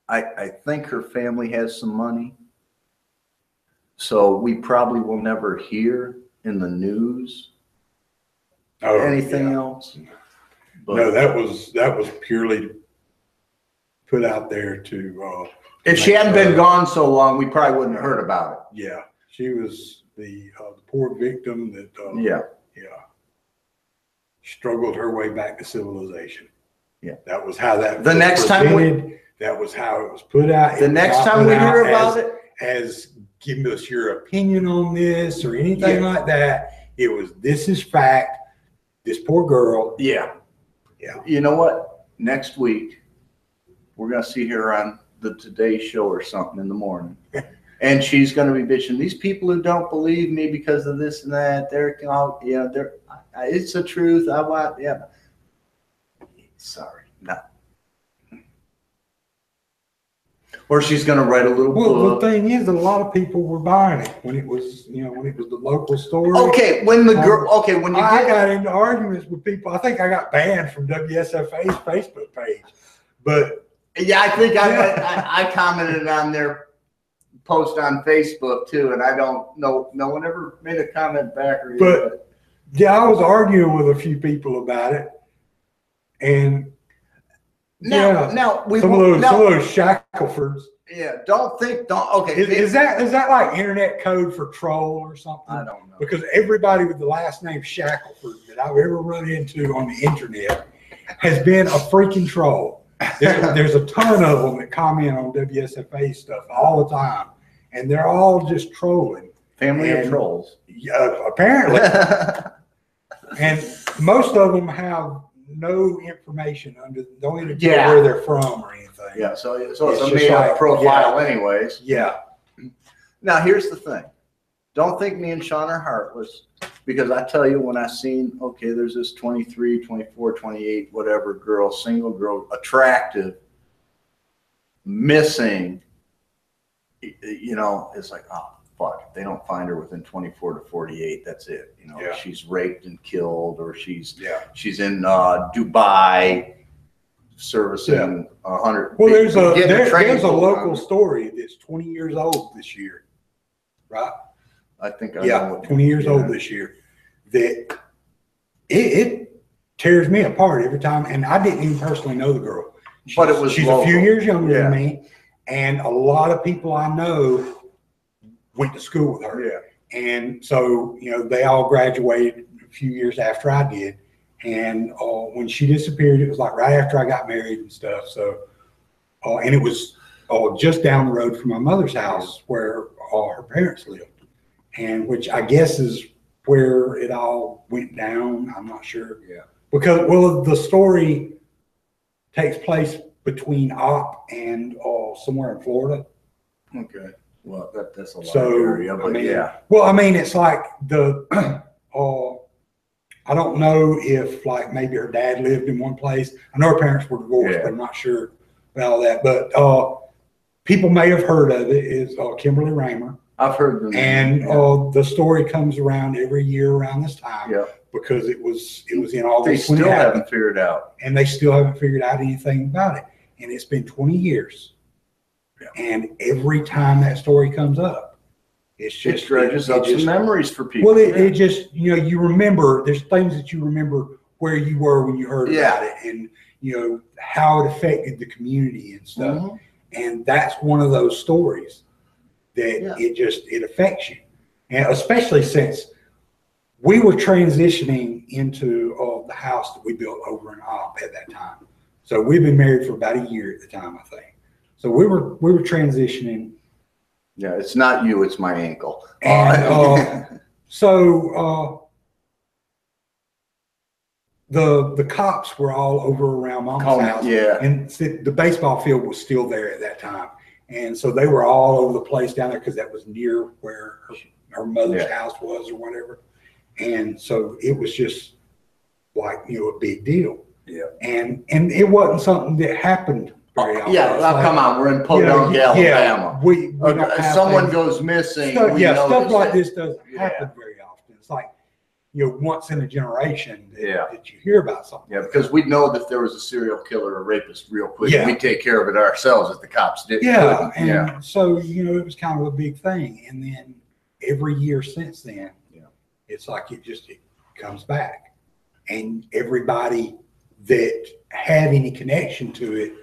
I think her family has some money. So we probably will never hear in the news anything else. But no, that was purely put out there to. If she hadn't been gone so long, we probably wouldn't have heard about it. Yeah, she was the poor victim that. Struggled her way back to civilization. Yeah, that was how that. The next time that was how it was put out. The next time we hear about it, as give us your opinion on this or anything like that, it was this is fact. This poor girl. Yeah. You know what? Next week we're gonna see her on the Today Show or something in the morning, and she's gonna be bitching. These people who don't believe me because of this and that, they're it's the truth. Sorry, no. Or she's going to write a little book. Well, the thing is, a lot of people were buying it when it was, when it was the local store. Okay, when you got into arguments with people. I think I got banned from WSFA's Facebook page, but yeah, I think I commented on their post on Facebook too, and I don't know. No one ever made a comment back or anything. But yeah, I was arguing with a few people about it, and some of those Shacklefords. Yeah, okay. Is that like internet code for troll or something? I don't know. Because everybody with the last name Shackleford that I've ever run into on the internet has been a freaking troll. There's a ton of them that comment on WSFA stuff all the time, and they're all just trolling. Family of trolls. Apparently. And most of them have no information don't even tell where they're from or anything. Yeah, so it's a made-up profile anyways. Yeah. Now, here's the thing. Don't think me and Sean are heartless, because I tell you, when I seen, there's this 23, 24, 28, whatever girl, single girl, attractive, missing, it's like, oh, fuck, if they don't find her within 24 to 48, that's it. She's raped and killed, or she's in Dubai servicing 100. Well, there's a local story that's 20 years old this year, right? I think I know. 20 years old this year. That it tears me apart every time, and I didn't even personally know the girl. She's a few years younger than me, and a lot of people I know went to school with her. Yeah. And so, they all graduated a few years after I did. And when she disappeared, it was like right after I got married and stuff. So, and it was just down the road from my mother's house where her parents lived. And which I guess is where it all went down. I'm not sure. Yeah. Because, the story takes place between Opp and somewhere in Florida. Okay. Well, that's a lot of area, but Well, it's like the I don't know if like maybe her dad lived in one place. I know her parents were divorced, Yeah. but I'm not sure about all that. But people may have heard of it. Is Kimberly Raymer. I've heard the And name. the story comes around every year around this time. Yeah. Because it was in August. They still haven't figured out. And they still haven't figured out anything about it. And it's been 20 years. Yeah. And every time that story comes up, it's just it dredges up some memories for people. Well, it just, you remember, there's things that you remember where you were when you heard about it, and how it affected the community and stuff. Mm-hmm. And that's one of those stories that it affects you. And especially since we were transitioning into the house that we built over in Op at that time. So we've been married for about a year at the time, I think. So we were transitioning. Yeah, it's not you, it's my ankle. And the cops were all over around Mom's house. Yeah. And the baseball field was still there at that time. And so they were all over the place down there because that was near where her mother's house was or whatever. And so it was just like, a big deal. Yeah. And it wasn't something that happened very often. Yeah, well, come on, we're in Podunk, Alabama. We don't have someone goes missing. Stuff like this doesn't happen very often. It's like, once in a generation that you hear about something. Yeah, because we'd know that there was a serial killer or rapist real quick. Yeah. We'd take care of it ourselves if the cops didn't. Yeah, and so, it was kind of a big thing. And then every year since then, it's like it comes back. And everybody that had any connection to it,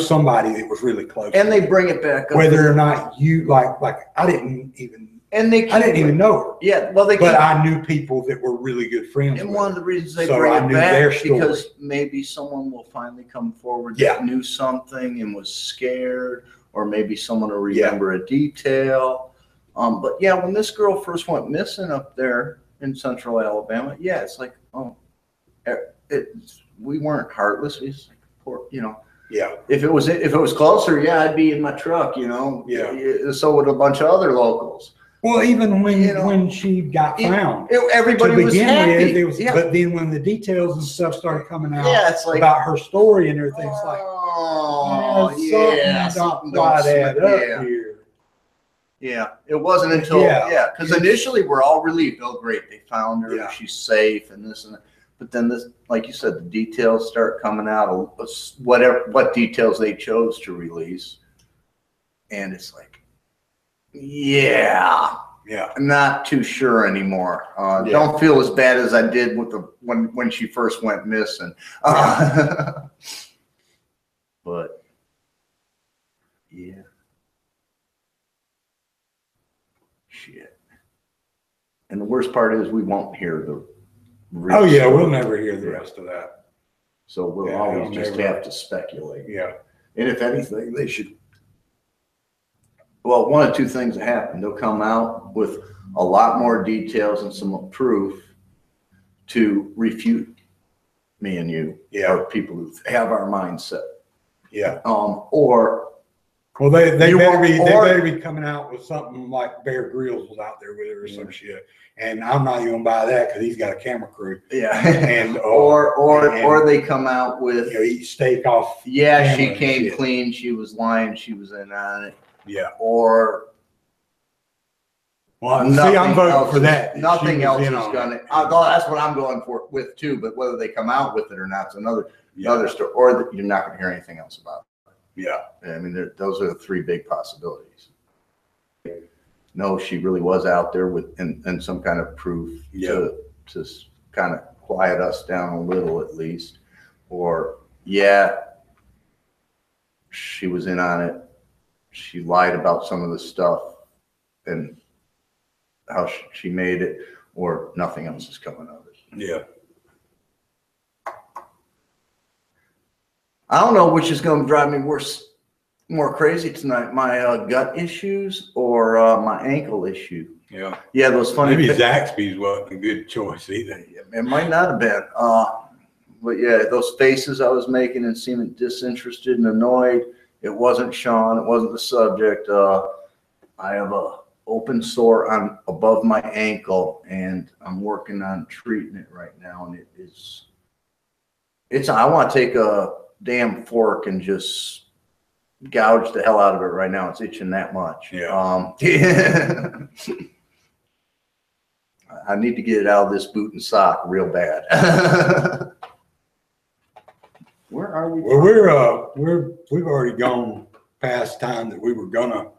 somebody that was really close. And they bring it back up. Whether or not you like I didn't even know her. Yeah, well, but I knew people that were really good friends. And with one of the reasons they bring it back because maybe someone will finally come forward that knew something and was scared, or maybe someone will remember a detail. But yeah, when this girl first went missing up there in Central Alabama, it's like, we weren't heartless. It's like poor, Yeah. If it was closer, I'd be in my truck, Yeah. So would a bunch of other locals. Well, even when she got found, everybody was happy. But then when the details and stuff started coming out, it's like, about her story and everything, it's like, something don't add up here. Yeah, it wasn't until because initially we're all relieved. Oh, great, they found her. She's safe, and this and that. But then this, like you said, the details start coming out. What details they chose to release, and it's like, I'm not too sure anymore. Don't feel as bad as I did with when she first went missing. But shit. And the worst part is we won't hear the. We'll never hear the rest of that. So we'll always just have to speculate. Yeah. And if anything, they should. Well, one of two things that happen. They'll come out with a lot more details and some proof to refute me and you, or people who have our mindset. Yeah. Or. Well, they better be coming out with something like Bear Grylls was out there with her or some shit, and I'm not even gonna buy that because he's got a camera crew. Yeah, and or they come out with eat steak off. Yeah, she came clean. She was lying. She was in on it. Yeah. Or. Well, see, I'm voting for that. Nothing else is gonna. That's what I'm going for with too. But whether they come out with it or not is another story. Or you're not gonna hear anything else about it. Yeah. I mean, those are the three big possibilities. No, she really was out there and some kind of proof to kind of quiet us down a little at least. Or, she was in on it. She lied about some of the stuff and how she made it, or nothing else is coming of it. Yeah. I don't know which is going to drive me more crazy tonight, my gut issues or my ankle issue. Yeah. Yeah, those funny. Maybe Zaxby's wasn't a good choice either. It might not have been. But those faces I was making and seeming disinterested and annoyed. It wasn't Sean. It wasn't the subject. I have a open sore on above my ankle, and I'm working on treating it right now. And I want to take a damn fork and just gouge the hell out of it right now. It's itching that much. Yeah. I need to get it out of this boot and sock real bad. Where are we? Well, we've already gone past time that we were gonna.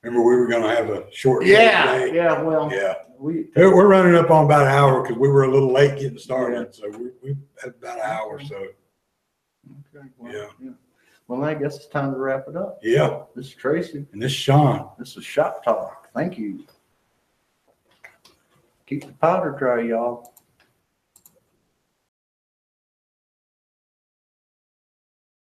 Remember, we were gonna have a short day. Yeah. Well, Yeah. we're We're running up on about an hour because we were a little late getting started. So we have about an hour or so. Okay. Well, Yeah. Well, I guess it's time to wrap it up. Yeah. This is Tracy. And this is Sean. This is Shop Talk. Thank you. Keep the powder dry, y'all.